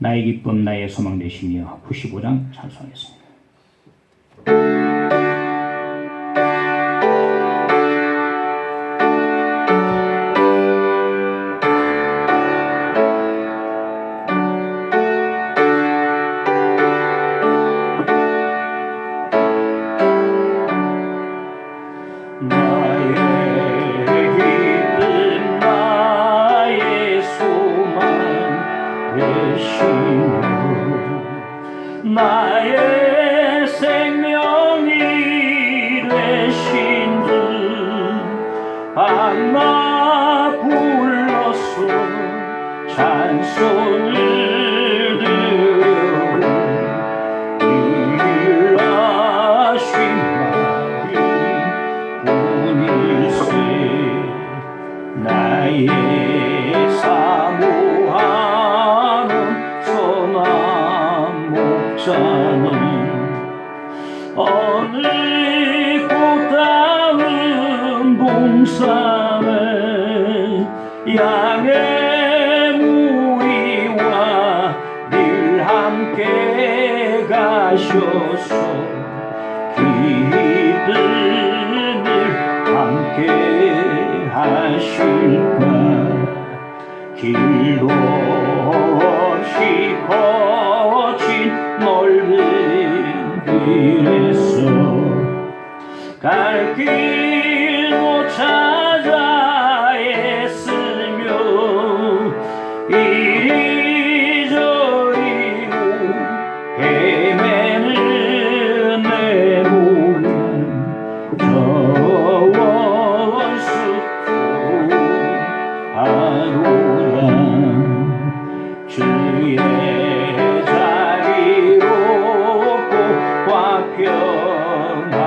나의 기쁨 나의 소망 되시며 95장 찬송하겠습니다. 나의 생명이 되신 주 안나 불러서 찬송을 드려 일하신 말이 오늘세 나의 사모하는 선한 목자는 어느 고다운 동산에 양의 무리와 늘 함께 가셔서 기쁨을 함께 하실까 길도 없이 거친 넓은 길에서 갈 길도 찾아 애쓰며 이리저리 헤매는 내 몸은 저 원수도 하노라 주의 자리로 꼭과 평안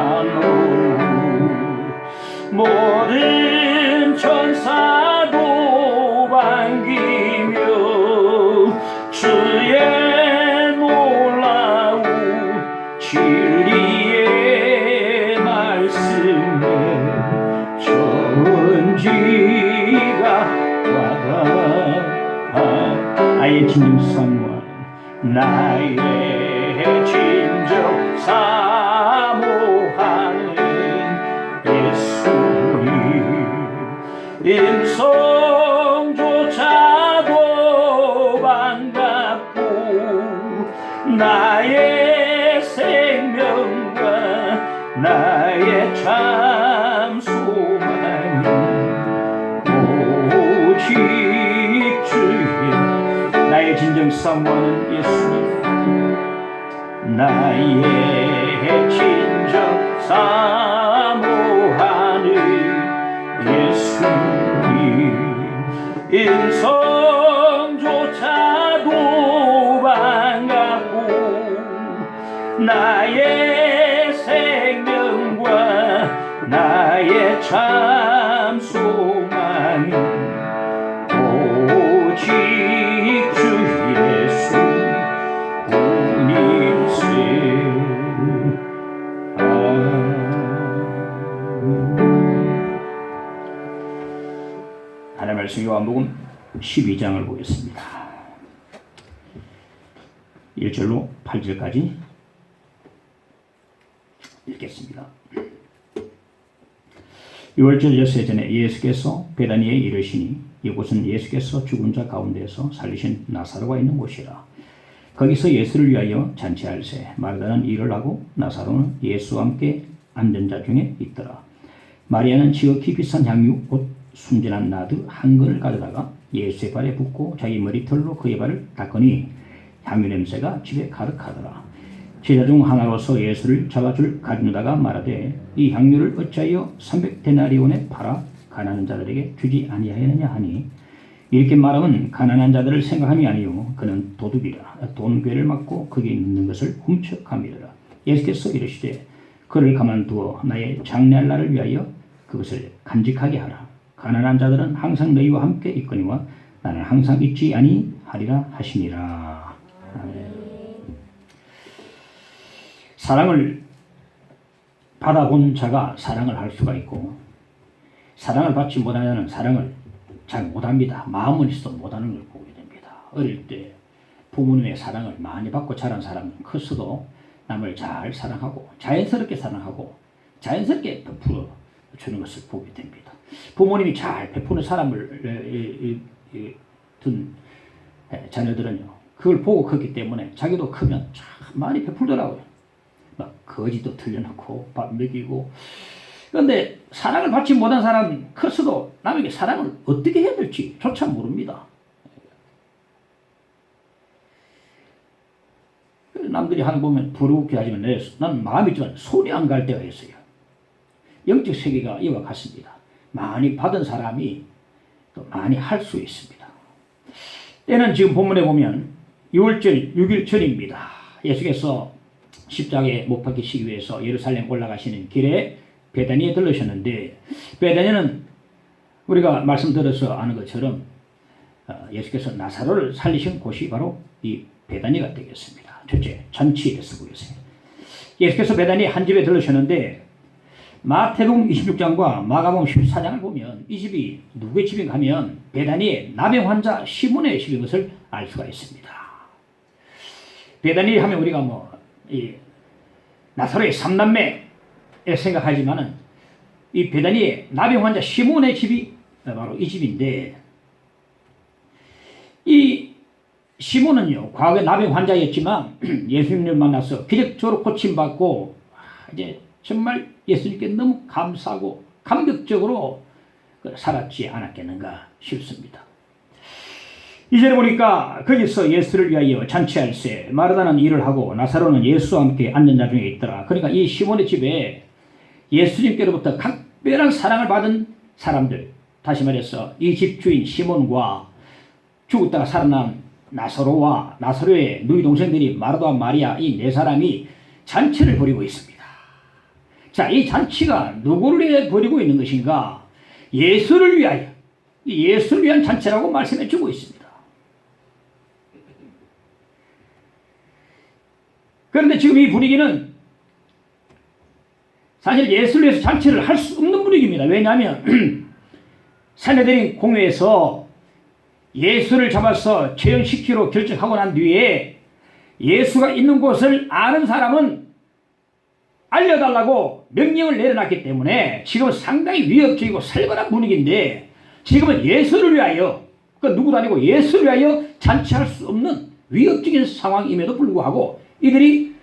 모든 천사도 반기며 주의 놀라운 진리의 말씀에 천지가 와닿아 나의 진정 사모하는 나의 진정 사모하는 예수님 음성조차도 반갑고 나의 생명과 나의 참 소망이 오직 주의 나의 진정 사모하는 예수님 나의 진정 사모하는 예수님 음성조차도 반갑고 나의 생명과 나의 참 소망이 오직 주 예수 뿐일세. 하나님의 말씀 요한복음 12장을 보겠습니다. 1절로 8절까지 읽겠습니다. 6월절 여세 전에 예수께서 베다니에 이르시니 이곳은 예수께서 죽은 자 가운데서 살리신 나사로가 있는 곳이라. 거기서 예수를 위하여 잔치할세 마르다는 일을 하고 나사로는 예수와 함께 앉은 자 중에 있더라. 마리아는 지극히 비싼 향유 곧 순진한 나드 한 근을 가져다가 예수의 발에 붓고 자기 머리털로 그의 발을 닦으니 향유 냄새가 집에 가득하더라. 제자 중 하나로서 예수를 잡아줄 가룟유다가 말하되 이 향유를 어찌하여 300데나리온에 팔아 가난한 자들에게 주지 아니하였느냐 하니 이렇게 말하면 가난한 자들을 생각함이 아니요 그는 도둑이라 돈괴를 맞고 거기에 있는 것을 훔쳐감이더라. 예수께서 이르시되 그를 가만두어 나의 장래할 날을 위하여 그것을 간직하게 하라. 가난한 자들은 항상 너희와 함께 있거니와 나는 항상 있지 아니하리라 하시니라. 아멘. 사랑을 받아본 자가 사랑을 할 수가 있고 사랑을 받지 못하는 자는 사랑을 잘 못합니다. 마음은 있어도 못하는 걸 보게 됩니다. 어릴 때 부모님의 사랑을 많이 받고 자란 사람은 컸어도 남을 잘 사랑하고 자연스럽게 사랑하고 자연스럽게 베풀어 주는 것을 보게 됩니다. 부모님이 잘 베푸는 사람을 둔 자녀들은요, 그걸 보고 컸기 때문에 자기도 크면 참 많이 베풀더라고요. 막 거지도 들려놓고 밥 먹이고. 그런데 사랑을 받지 못한 사람은 컸어도 남에게 사랑을 어떻게 해야 될지 조차 모릅니다. 남들이 하는 거 보면 부러우게 하지만 난 마음이 있지만 손이 안 갈 때가 있어요. 영적 세계가 이와 같습니다. 많이 받은 사람이 또 많이 할 수 있습니다. 때는 지금 본문에 보면 6월절 6일 전입니다. 예수께서 십자가에 못 박히시기 위해서 예루살렘 올라가시는 길에 베다니에 들르셨는데, 베다니는 우리가 말씀드려서 아는 것처럼 예수께서 나사로를 살리신 곳이 바로 이 베다니가 되겠습니다. 첫째, 잔치에 쓰고 있습니다. 예수께서 베다니 한 집에 들르셨는데, 마태복음 26장과 마가복음 14장을 보면 이 집이 누구의 집인가 하면 베다니의 나병 환자 시몬의 집인 것을 알 수가 있습니다. 베다니 하면 우리가 이 나사로의 삼남매 생각하지만은 이 베다니의 나병 환자 시몬의 집이 바로 이 집인데, 이 시몬은요, 과거에 나병 환자였지만 예수님을 만나서 기적적으로 고침받고 이제 정말 예수님께 너무 감사하고 감격적으로 살았지 않았겠는가 싶습니다. 이전에 보니까 거기서 예수를 위하여 잔치할세 마르다는 일을 하고 나사로는 예수와 함께 앉은 자 중에 있더라. 그러니까 이 시몬의 집에 예수님께로부터 각별한 사랑을 받은 사람들, 다시 말해서 이 집 주인 시몬과 죽었다가 살아난 나사로와 나사로의 누이 동생들이 마르다와 마리아, 이 네 사람이 잔치를 벌이고 있습니다. 자, 이 잔치가 누구를 위해 벌이고 있는 것인가? 예수를 위하여, 예수를 위한 잔치라고 말씀해 주고 있습니다. 그런데 지금 이 분위기는 사실 예수를 위해서 잔치를 할 수 없는 분위기입니다. 왜냐하면 사내들인 공회에서 예수를 잡아서 재현시키기로 결정하고 난 뒤에 예수가 있는 곳을 아는 사람은 알려달라고 명령을 내려놨기 때문에 지금은 상당히 위협적이고 살벌한 분위기인데, 지금은 예수를 위하여, 그 누구도 아니고 예수를 위하여 잔치할 수 없는 위협적인 상황임에도 불구하고 이들이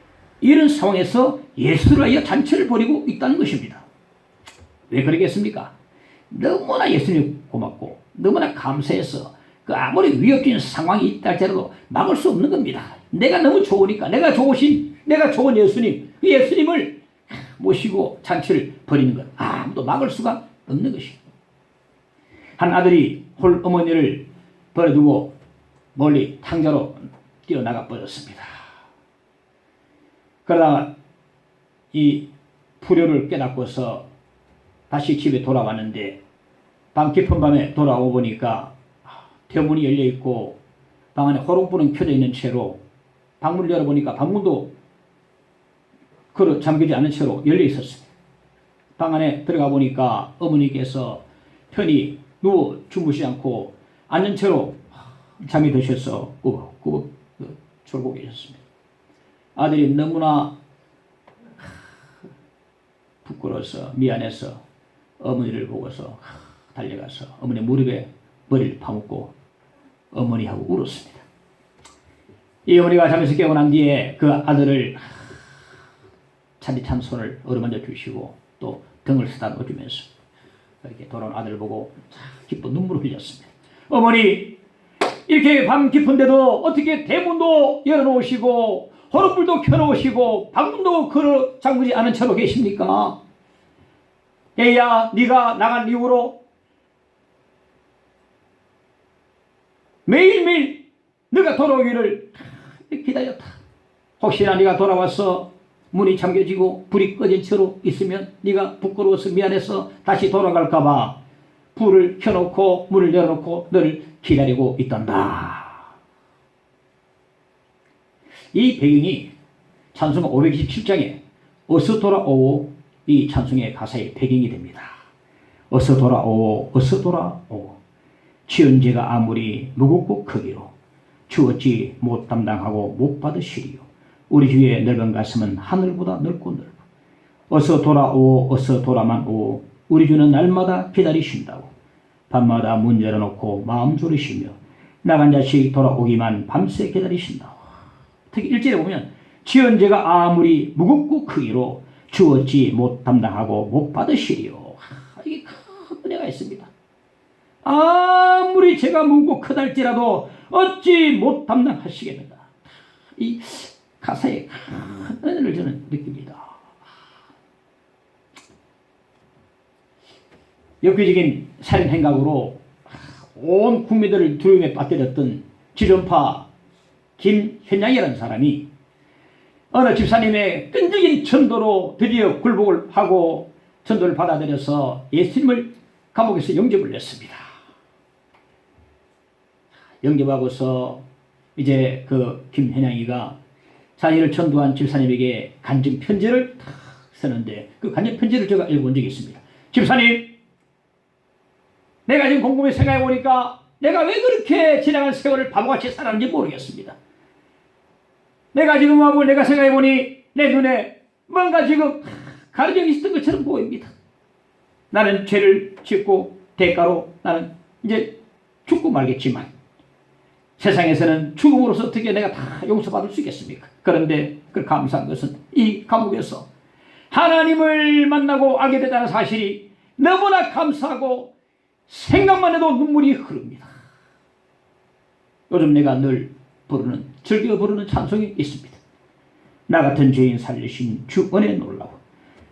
이런 상황에서 예수를 위하여 잔치를 벌이고 있다는 것입니다. 왜 그러겠습니까? 너무나 예수님 고맙고 너무나 감사해서 그 아무리 위협적인 상황이 있다 할지라도 막을 수 없는 겁니다. 내가 너무 좋으니까, 내가 좋은 예수님, 그 예수님을 모시고 잔치를 벌이는 것, 아무도 막을 수가 없는 것입니다. 한 아들이 홀 어머니를 버려두고 멀리 탕자로 뛰어나가 버렸습니다. 그러다가 이 불효를 깨닫고서 다시 집에 돌아왔는데, 밤 깊은 밤에 돌아오 보니까 대문이 열려 있고 방 안에 호롱불은 켜져 있는 채로, 방문을 열어보니까 방문도 잠기지 않은 채로 열려 있었습니다. 방 안에 들어가 보니까 어머니께서 편히 누워 주무시지 않고 앉은 채로 잠이 드셔서 꾸벅꾸벅 졸고 계셨습니다. 아들이 너무나 부끄러워서 미안해서 어머니를 보고서 달려가서 어머니 무릎에 머리를 파묻고 어머니하고 울었습니다. 이 어머니가 잠에서 깨어난 뒤에 그 아들을 차디찬 손을 어루만져 주시고 또 등을 쓰다듬어 주면서 이렇게 돌아온 아들을 보고 기뻐 눈물을 흘렸습니다. 어머니, 이렇게 밤 깊은데도 어떻게 대문도 열어놓으시고 호롱불도 켜놓으시고 방문도 걸어 잠그지 않은 채로 계십니까? 애야, 네가 나간 이후로 매일매일 네가 돌아오기를 기다렸다. 혹시나 네가 돌아와서 문이 잠겨지고 불이 꺼진 채로 있으면 네가 부끄러워서 미안해서 다시 돌아갈까 봐 불을 켜놓고 문을 열어놓고 너를 기다리고 있단다. 이 배경이 찬송 527장에 어서 돌아오오, 이 찬송의 가사의 배경이 됩니다. 어서 돌아오오, 어서 돌아오오. 지은 죄가 아무리 무겁고 크기로 주었지 못 담당하고 못 받으시리요. 우리 주의 넓은 가슴은 하늘보다 넓고 넓어. 어서 돌아오, 어서 돌아만 오. 우리 주는 날마다 기다리신다고. 밤마다 문 열어놓고 마음 졸이시며 나간 자식 돌아오기만 밤새 기다리신다고. 특히 1절에 보면 지은 죄가 아무리 무겁고 크기로 주었지 못 담당하고 못 받으시리요. 이게 큰 은혜가 있습니다. 아무리 죄가 무겁고 크달지라도 어찌 못 담당하시겠는가. 이 가사에 큰 은혜를 저는 느낍니다. 역기적인 살인 행각으로 온 국민들을 두려움에 빠뜨렸던 지존파 김현양이라는 사람이 어느 집사님의 끈질긴 전도로 드디어 굴복을 하고 전도를 받아들여서 예수님을 감옥에서 영접을 냈습니다. 영접하고서 이제 그 김현양이가 자기를 전도한 집사님에게 간증 편지를 탁 쓰는데 그 간증 편지를 제가 읽어본 적이 있습니다. 집사님, 내가 지금 곰곰이 생각해 보니까 내가 왜 그렇게 지나간 세월을 바보같이 살았는지 모르겠습니다. 내가 지금 하고 내가 생각해 보니 내 눈에 뭔가 지금 가려져 있었던 것처럼 보입니다. 나는 죄를 짓고 대가로 나는 이제 죽고 말겠지만 세상에서는 죽음으로서 어떻게 내가 다 용서받을 수 있겠습니까? 그런데 그 감사한 것은 이 감옥에서 하나님을 만나고 알게 됐다는 사실이 너무나 감사하고 생각만 해도 눈물이 흐릅니다. 요즘 내가 늘 즐겨 부르는 찬송이 있습니다. 나 같은 죄인 살리신 주 은혜 놀라워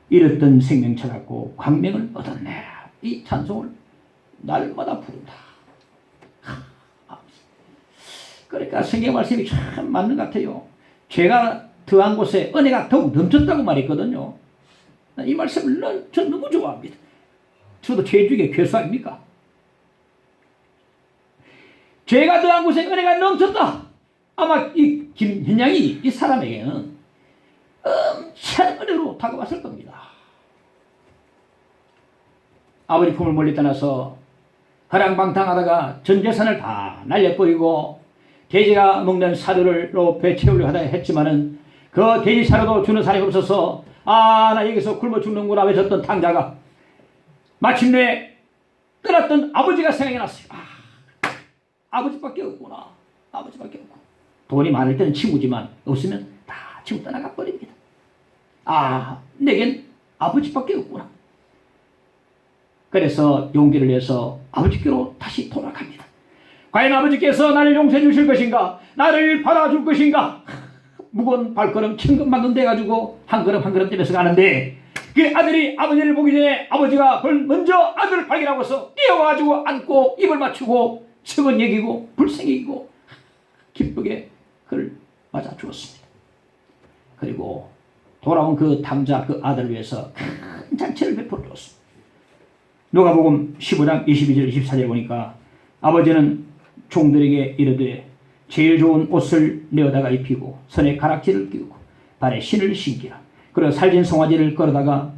잃었던 생명 찾았고 광명을 얻었네. 이 찬송을 날마다 부른다. 그러니까 성경 말씀이 참 맞는 것 같아요. 죄가 더한 곳에 은혜가 더욱 넘쳤다고 말했거든요. 이 말씀을 전 너무 좋아합니다. 저도 죄 중에 괴수 아닙니까? 죄가 더한 곳에 은혜가 넘쳤다. 아마 이 김현양이 이 사람에게는 엄청 은혜로 다가왔을 겁니다. 아버지 품을 멀리 떠나서 허랑방탕하다가 전 재산을 다 날려버리고 돼지가 먹는 사료로 배 채우려 하다 했지만은 그 돼지 사료도 주는 사람이 없어서 나 여기서 굶어 죽는구나 외쳤던 탕자가 마침내 떠났던 아버지가 생각이 났어요. 아버지밖에 없구나. 아버지밖에 없고 돈이 많을 때는 친구지만 없으면 다 친구 떠나가 버립니다. 내겐 아버지밖에 없구나. 그래서 용기를 내서 아버지께로 다시 돌아갑니다. 과연 아버지께서 나를 용서해 주실 것인가? 나를 받아줄 것인가? 무거운 발걸음 천근만근 돼가지고 한 걸음 한 걸음 뛰면서 가는데 그 아들이 아버지를 보기 전에 아버지가 먼저 아들을 발견하고서 뛰어와가지고 안고 입을 맞추고 성은 얘기고 불쌍히고 기쁘게 그를 맞아 주었습니다. 그리고 돌아온 그 탕자 그 아들을 위해서 큰 잔치를 베풀어 주었습니다. 누가복음 15장 22절 24절 보니까 아버지는 종들에게 이르되 제일 좋은 옷을 내어다가 입히고 손에 가락지를 끼우고 발에 신을 신기라. 그리고 살진 송아지를 끌어다가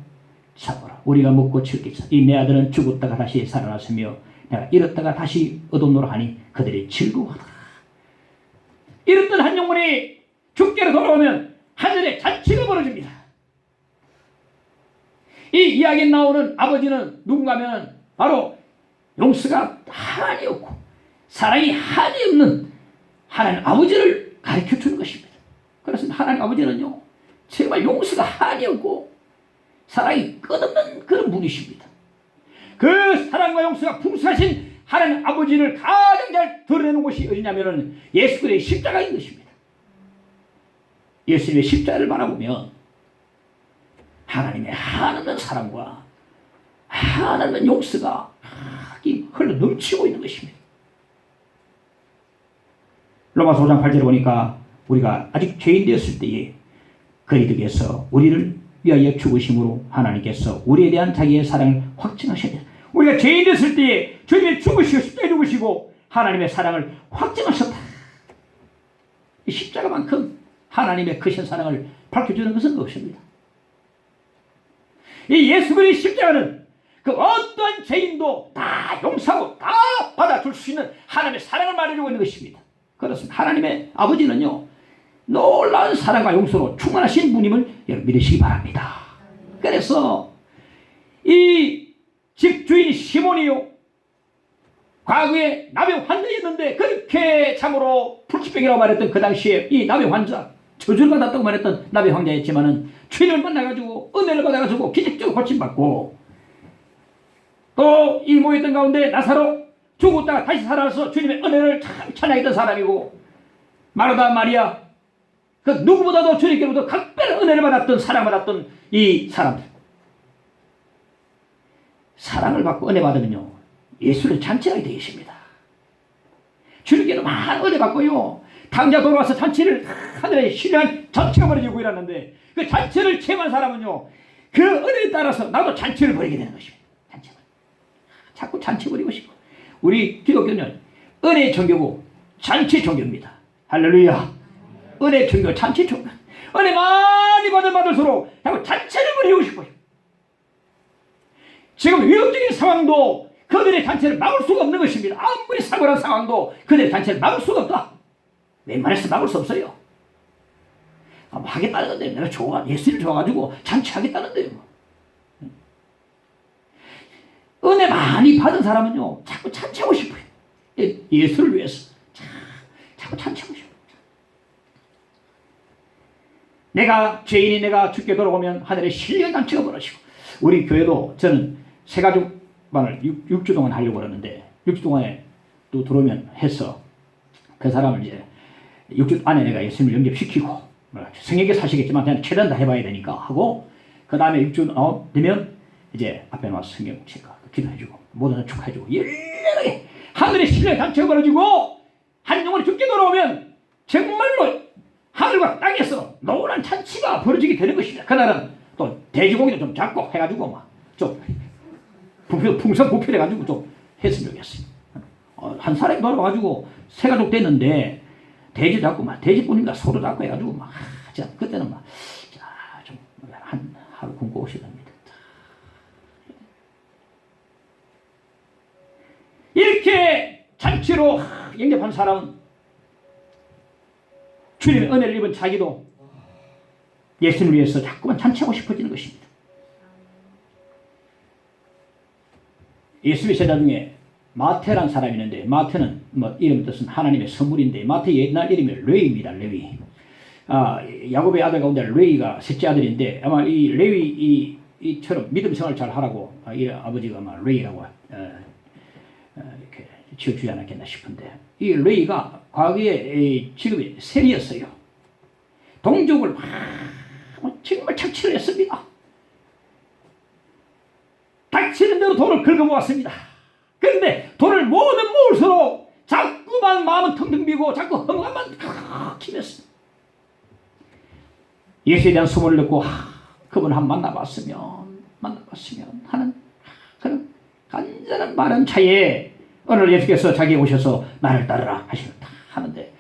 잡아라. 우리가 먹고 즐기자. 이 내 아들은 죽었다가 다시 살아났으며 내가 잃었다가 다시 얻었노라 하니 그들이 즐거워하더라. 잃었던 한 영혼이 죽게로 돌아오면 하늘에 잔치가 벌어집니다. 이 이야기에 나오는 아버지는 누군가면 바로 용서가 한이 없고 사랑이 한이 없는 하나님 아버지를 가르쳐 주는 것입니다. 그래서 하나님 아버지는요 정말 용서가 한이 없고 사랑이 끝없는 그런 분이십니다. 그 사랑과 용서가 풍성하신 하나님 아버지를 가장 잘 드러내는 곳이 어디냐면 예수 그리스도의 십자가인 것입니다. 예수님의 십자가를 바라보면 하나님의 한없는 사랑과 한없는 용서가 흘러 넘치고 있는 것입니다. 로마서 5장 8절에 보니까 우리가 아직 죄인 되었을 때에 그리스도께서 우리를 위하여 죽으심으로 하나님께서 우리에 대한 자기의 사랑을 확증하셔야 돼요. 우리가 죄인 되었을 때에 주님이 죽으시고 십자가에 죽으시고 하나님의 사랑을 확증하셨다. 이 십자가만큼 하나님의 크신 사랑을 밝혀주는 것은 없습니다. 이 예수 그리스도의 십자가는 그 어떠한 죄인도 다 용서하고 다 받아줄 수 있는 하나님의 사랑을 말해주고 있는 것입니다. 그렇습니다. 하나님의 아버지는요, 놀라운 사랑과 용서로 충만하신 분임을 여러분 믿으시기 바랍니다. 그래서 이 집주인 시몬이요, 과거에 나병 환자였는데 그렇게 참으로 불치병이라고 말했던 그 당시에 이 나병 환자, 저주를 받았다고 말했던 나병 환자였지만은 주님을 만나가지고 은혜를 받아가지고 기적적으로 고침받고, 또 이 모였던 가운데 나사로 죽었다가 다시 살아서 주님의 은혜를 참 찬양했던 사람이고, 마르다 마리아, 그 누구보다도 주님께로부터 각별한 은혜를 받았던, 사랑받았던 이 사람들, 사랑을 받고 은혜 받으면요 예수를 잔치하게 되어 있습니다. 주님께는 많은 은혜 받고요, 당자 돌아와서 잔치를 하늘에 신령한 잔치가 벌어지고 일하는데, 그 잔치를 체험한 사람은요 그 은혜에 따라서 나도 잔치를 벌이게 되는 것입니다. 잔치를 자꾸 잔치 벌이고 싶고, 우리 기독교는 은혜의 종교고 잔치 종교입니다. 할렐루야. 은혜의 종교, 잔치 종교. 은혜 많이 받을수록 자꾸 잔치를 벌이고 싶어요. 지금 위협적인 상황도 그들의 잔치를 막을 수가 없는 것입니다. 아무리 사고난 상황도 그들의 잔치를 막을 수가 없다. 웬만해서 막을 수 없어요. 하겠다는데, 내가 예수를 좋아가지고 잔치하겠다는데요. 은혜 많이 받은 사람은요 자꾸 잔치하고 싶어요. 예수를 위해서 자꾸 잔치하고 싶어요. 내가 죄인이 내가 죽게 돌아오면 하늘에 신령 잔치가 벌어지고, 우리 교회도 저는 새가족방을 6주 동안 하려고 그러는데, 6주 동안에 또 들어오면 해서 그 사람을 이제 6주 안에 내가 예수님을 영접시키고, 성에게 사시겠지만 그냥 최대한 다 해봐야 되니까 하고, 그 다음에 6주 되면 이제 앞에 나와서 성경 제가 기도해주고 모든 걸 축하해주고, 열렬하게 하늘의 신령의 잔치가 벌어지고, 한 영혼이 죽게 돌아오면 정말로 하늘과 땅에서 노란 잔치가 벌어지게 되는 것입니다. 그날은 또 돼지고기도 좀 잡고 해가지고 막 좀 풍성부필해가지고 좀 했으면 좋겠어요. 한 사람이 돌아와가지고 세 가족 됐는데 돼지 잡고 막 돼지뿐인가 소도 잡고 해가지고 막 그때는 막 좀 한 하루 굶고 오셔야 됩니다. 이렇게 잔치로 영접한 사람은 주님의 은혜를 입은 자기도 예수님을 위해서 자꾸만 잔치하고 싶어지는 것입니다. 예수의 제자 중에 마태란 사람이 있는데, 마태는 뭐 이름 뜻은 하나님의 선물인데, 마태 옛날 이름이 레위입니다. 레위. 야곱의 아들 가운데 레위가 셋째 아들인데, 아마 이 레위 이처럼 믿음 생활 잘 하라고 이 아버지가 아마 레위라고 이렇게 지어주지 않았겠나 싶은데, 이 레위가 과거에 직업이 세리였어요. 동족을 정말 착취를 했습니다. 닥치는 대로 돈을 긁어모았습니다. 그런데 돈을 모을수록 자꾸만 마음은 텅텅 비고 자꾸 허무함만 키웠습니다. 예수에 대한 소문을 듣고 그분을 한번 만나봤으면 하는 그런 간절한 마음 차에 오늘 예수께서 자기에 오셔서 나를 따르라 하는데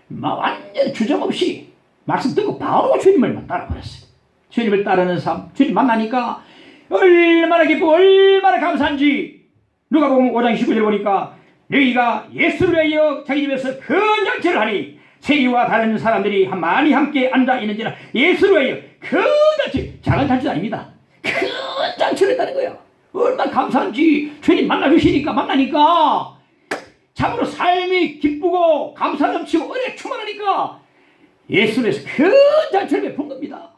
완전 주저없이 말씀 듣고 바로 주님을 따라버렸어요. 주님을 따르는 삶, 주님 만나니까 얼마나 기쁘고 얼마나 감사한지, 누가 보면 5장 19절에 보니까 레위가 예수를 위하여 자기 집에서 큰 잔치를 하니 세리와 다른 사람들이 많이 함께 앉아 있는지라. 예수를 위하여 큰 잔치, 작은 잔치도 아닙니다. 큰 잔치를 했다는 거예요. 얼마나 감사한지, 주님 만나니까 참으로 삶이 기쁘고 감사 넘치고 은혜 충만하니까 예수를 위해서 큰 잔치를 베푼 겁니다.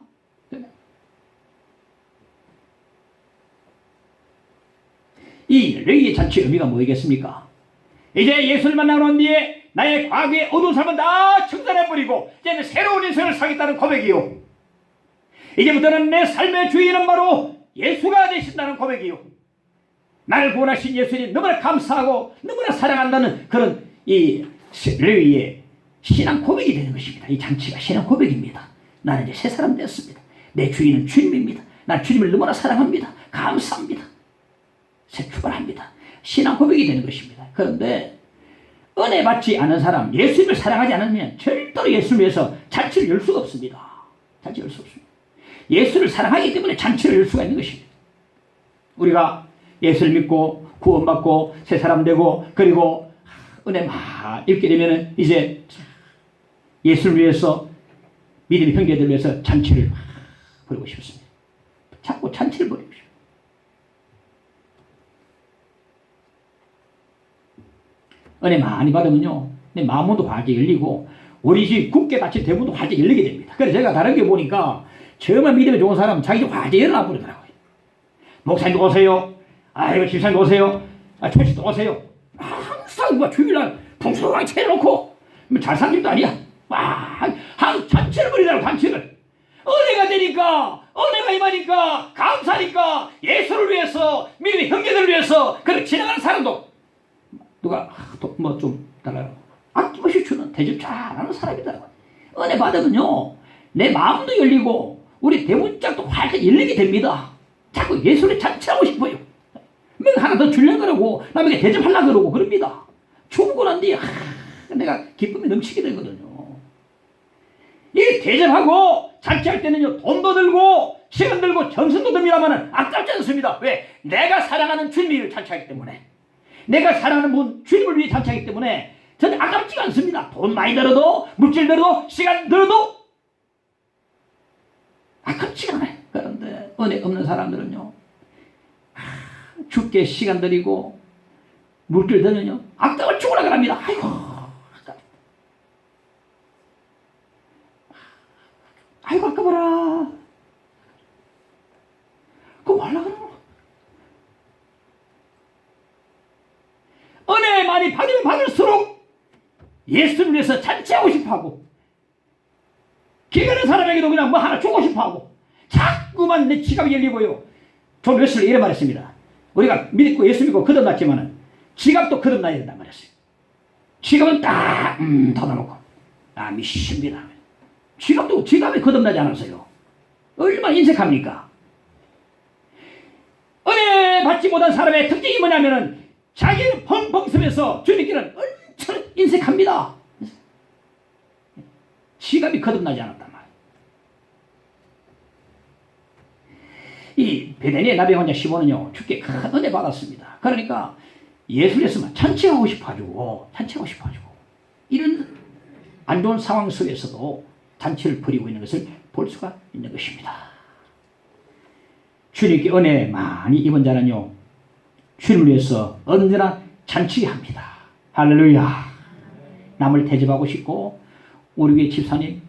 이 레위의 잔치의 의미가 뭐겠습니까? 이제 예수를 만나고 난 뒤에 나의 과거의 어두운 삶은 다 청산해버리고 이제는 새로운 인생을 살겠다는 고백이요, 이제부터는 내 삶의 주인은 바로 예수가 되신다는 고백이요, 나를 구원하신 예수님 너무나 감사하고 너무나 사랑한다는 그런 이 레위의 신앙 고백이 되는 것입니다. 이 잔치가 신앙 고백입니다. 나는 이제 새 사람 됐습니다. 내 주인은 주님입니다. 난 주님을 너무나 사랑합니다. 감사합니다. 새 출발합니다. 신앙 고백이 되는 것입니다. 그런데 은혜 받지 않은 사람, 예수님을 사랑하지 않으면 절대로 예수를 위해서 잔치를 열 수가 없습니다. 잔치를 열 수 없습니다. 예수를 사랑하기 때문에 잔치를 열 수가 있는 것입니다. 우리가 예수를 믿고 구원받고 새 사람 되고 그리고 은혜 막 입게 되면은 이제 예수를 위해서 믿음의 형제들을 위해서 잔치를 벌이고 싶습니다. 자꾸 잔치를 벌이고 싶어요. 은혜 많이 받으면요, 내 마음도 활짝 열리고 우리 집 굳게 닫힌 대문도 활짝 열리게 됩니다. 그래서 제가 다른 게 보니까 정말 믿음이 좋은 사람은 자기 집 활짝 열어놔 버리더라고요. 목사님도 오세요. 아이고 집사님도 오세요. 초식도 오세요. 항상 뭐 주일날 풍성하게 차려놓고 잘 산 집도 아니야. 한 잔치를 벌이더라고. 잔치를. 은혜가 되니까, 은혜가 임하니까, 감사하니까 예수를 위해서, 믿음의 형제들을 위해서 그렇게 지나가는 사람도 누가 뭐 좀 달라요. 아낌없이 주는 대접 잘하는 사람이더라고요. 은혜 받으면요, 내 마음도 열리고 우리 대문짝도 활짝 열리게 됩니다. 자꾸 예수를 잔치하고 싶어요. 뭐 하나 더 주려고 그러고 남에게 대접하려고 그러고 그럽니다. 죽고 난 뒤에 내가 기쁨이 넘치게 되거든요. 이 대접하고 잔치할 때는요, 돈도 들고 시간 들고 정성도 듭니다만 아깝지 않습니다. 왜? 내가 사랑하는 주님을 잔치하기 때문에, 내가 사랑하는 분 주님을 위해 잔치하기 때문에 저는 아깝지가 않습니다. 돈 많이 들어도, 물질 들어도, 시간 들어도 아깝지가 않아요. 그런데 은혜 없는 사람들은요, 죽게 시간 들이고 물질 들면요, 아까워 죽으라 그럽니다. 아이고 아까워라. 그거 뭐 하려고 그러는 거. 은혜 많이 받으면 받을수록 예수를 위해서 잔치하고 싶어하고, 기다리는 사람에게도 그냥 뭐 하나 주고 싶어하고, 자꾸만 내 지갑이 열리고요. 존 웨슬리 이래 말했습니다. 우리가 믿고 예수 믿고 거듭났지만은 지갑도 거듭나야 된단 말이었어요. 지갑은 딱 닫아놓고 믿습니다. 지갑에 거듭나지 않았어요. 얼마나 인색합니까? 은혜 받지 못한 사람의 특징이 뭐냐면은 자기는 펑펑 쓰면서 주님께는 엄청 인색합니다. 지갑이 거듭나지 않았단 말이에요. 이 베데니의 나비 환자 시몬은요, 주께 큰 은혜 받았습니다. 그러니까 예수를 했으면 잔치하고 싶어가지고 이런 안 좋은 상황 속에서도 잔치를 벌이고 있는 것을 볼 수가 있는 것입니다. 주님께 은혜 많이 입은 자는요, 주님을 위해서 언제나 잔치합니다. 할렐루야. 남을 대접하고 싶고, 우리 위에 집사님,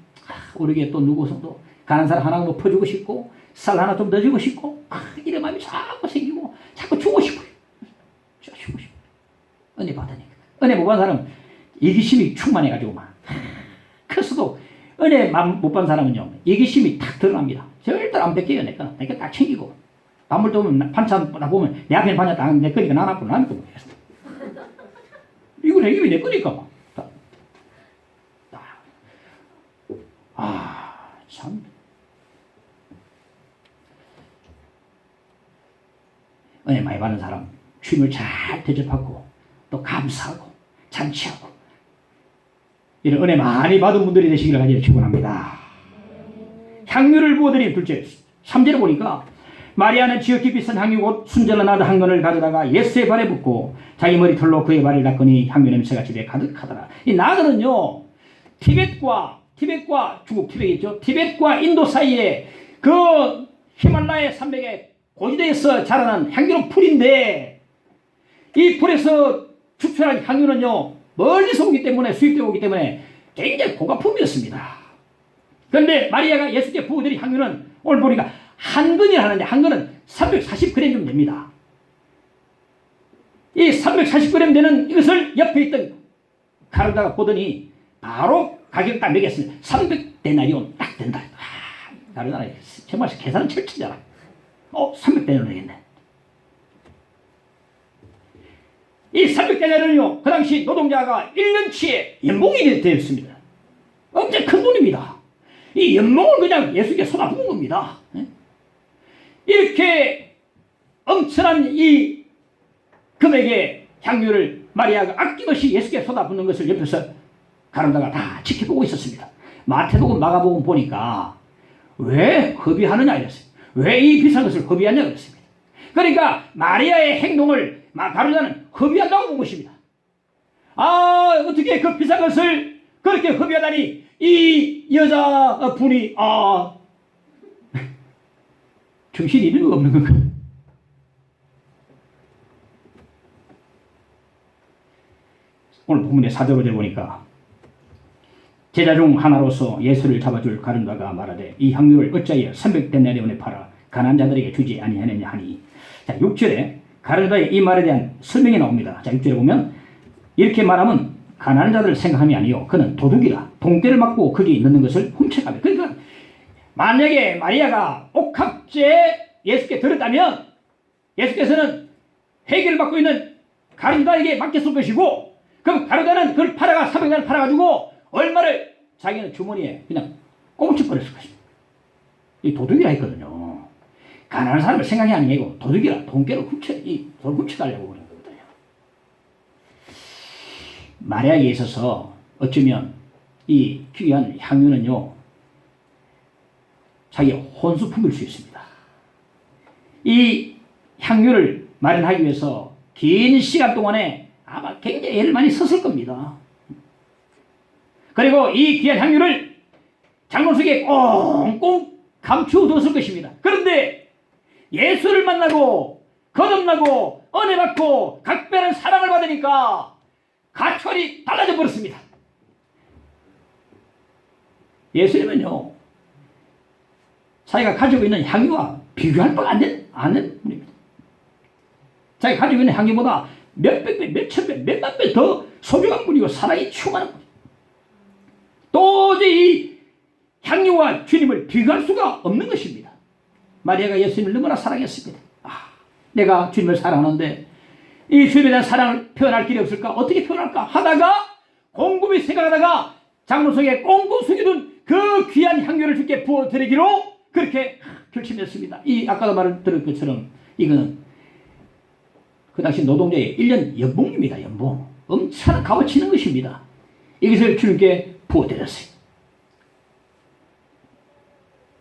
우리 위에 또 누구서도 가난 사람 하나 더 퍼주고 싶고, 쌀 하나 좀 더 주고 싶고, 이런 마음이 자꾸 생기고 자꾸 주고 싶어요. 주고 싶어요. 은혜 받으니까. 은혜 못 받은 사람은 이기심이 충만해가지고 막 커서도, 은혜 못 받은 사람은요, 이기심이 탁 드러납니다. 절대 안 뺏겨요. 내가 딱 챙기고, 밥물 떠면 반찬 딱 보면 내 앞에 반찬 딱 내 거니까 난 앞으로 나는 거 모르겠어. 이거 내 거니까 참. 은혜 많이 받는 사람, 주님을 잘 대접하고 또 감사하고 잔치하고, 이런 은혜 많이 받은 분들이 되시기를 간절히 축원합니다. 향유를 부어드린 둘째, 3절에 보니까 마리아는 지극히 비싼 향유 곧 순절한 나드 한 건을 가져다가 예수의 발에 붓고 자기 머리털로 그의 발을 닦으니 향유 냄새가 집에 가득하더라. 이 나드는요, 티벳과 중국 티벳이죠. 티벳과 인도 사이에 그 히말라야 산맥의 고지대에서 자라난 향유는 풀인데, 이 풀에서 추출한 향유는요, 멀리서 오기 때문에, 수입되어 오기 때문에 굉장히 고가품이었습니다. 그런데 마리아가 예수께 부어드린 향유는 오늘 보니까 한 근이나 하는데, 한 근은 340g 좀 됩니다. 이 340g 되는 이것을 옆에 있던 가르다가 보더니 바로 가격 딱 매겼습니다. 300데나리온 딱 된다. 가르다가 정말 계산은 철저잖아. 300데나리온 되겠네. 이 300데나리온은요, 그 당시 노동자가 1년치의 연봉이 되었습니다. 엄청 큰 돈입니다. 이 연봉을 그냥 예수께 쏟아부은 겁니다. 이렇게 엄청난 이 금액의 향유를 마리아가 아낌없이 예수께 쏟아붓는 것을 옆에서 가론다가 다 지켜보고 있었습니다. 마태복음, 마가복음 보니까 왜 허비하느냐 이랬어요. 왜 이 비싼 것을 허비하냐 그랬습니다. 그러니까 마리아의 행동을 가론다는 허비한다고 본 것입니다. 어떻게 그 비싼 것을 그렇게 허비하다니, 이 여자분이, 정신이 있는 거 없는 건가? 오늘 본문의 4절 5절 보니까 제자 중 하나로서 예수를 잡아줄 가룟다가 말하되 이 향유를 어찌하여 300데나리온에 팔아 가난한 자들에게 주지 아니하느냐 하니. 자, 6절에 가룟다의 이 말에 대한 설명이 나옵니다. 자, 6절에 보면 이렇게 말하면 가난한 자들을 생각함이 아니요 그는 도둑이라 돈꾀를 맞고 거기 넣는 것을 훔쳐가며. 그러니까 만약에 마리아가 옥합제 예수께 들었다면 예수께서는 회개를 받고 있는 가룟다에게 맡겼을 것이고, 그럼 가룟다는 그걸 팔아가 300데나리온을 팔아가지고 얼마를 자기는 주머니에 그냥 꽁치버렸을 것입니다. 이 도둑이라 했거든요. 가난한 사람을 생각이 아니고 도둑이라 돈깨로 훔쳐가려고 그런 거거든요. 마리아에게 있어서 어쩌면 이 귀한 향유는요, 자기의 혼수품일 수 있습니다. 이 향유를 마련하기 위해서 긴 시간 동안에 아마 굉장히 애를 많이 썼을 겁니다. 그리고 이 귀한 향유를 장롱 속에 꽁꽁 감추어뒀을 것입니다. 그런데 예수를 만나고 거듭나고 은혜 받고 각별한 사랑을 받으니까 가철이 달라져 버렸습니다. 예수님은요, 자기가 가지고 있는 향유와 비교할 바가 안 되는 분입니다. 자기가 가지고 있는 향유보다 몇백 배, 몇천 배, 몇만 배 더 소중한 분이고 사랑이 충만한 분입니다. 도저히 이 향유와 주님을 비교할 수가 없는 것입니다. 마리아가 예수님을 너무나 사랑했습니다. 내가 주님을 사랑하는데 이 주님에 대한 사랑을 표현할 길이 없을까? 어떻게 표현할까? 하다가 곰곰이 생각하다가 장로 속에 꽁꽁 숨겨둔 그 귀한 향유를 주께 부어드리기로 그렇게 결심했습니다. 이 아까도 말을 들은 것처럼 이거는 그 당시 노동자의 1년 연봉입니다. 연봉. 엄청난 값어치 있는 것입니다. 이것을 주님께 부어드렸어요.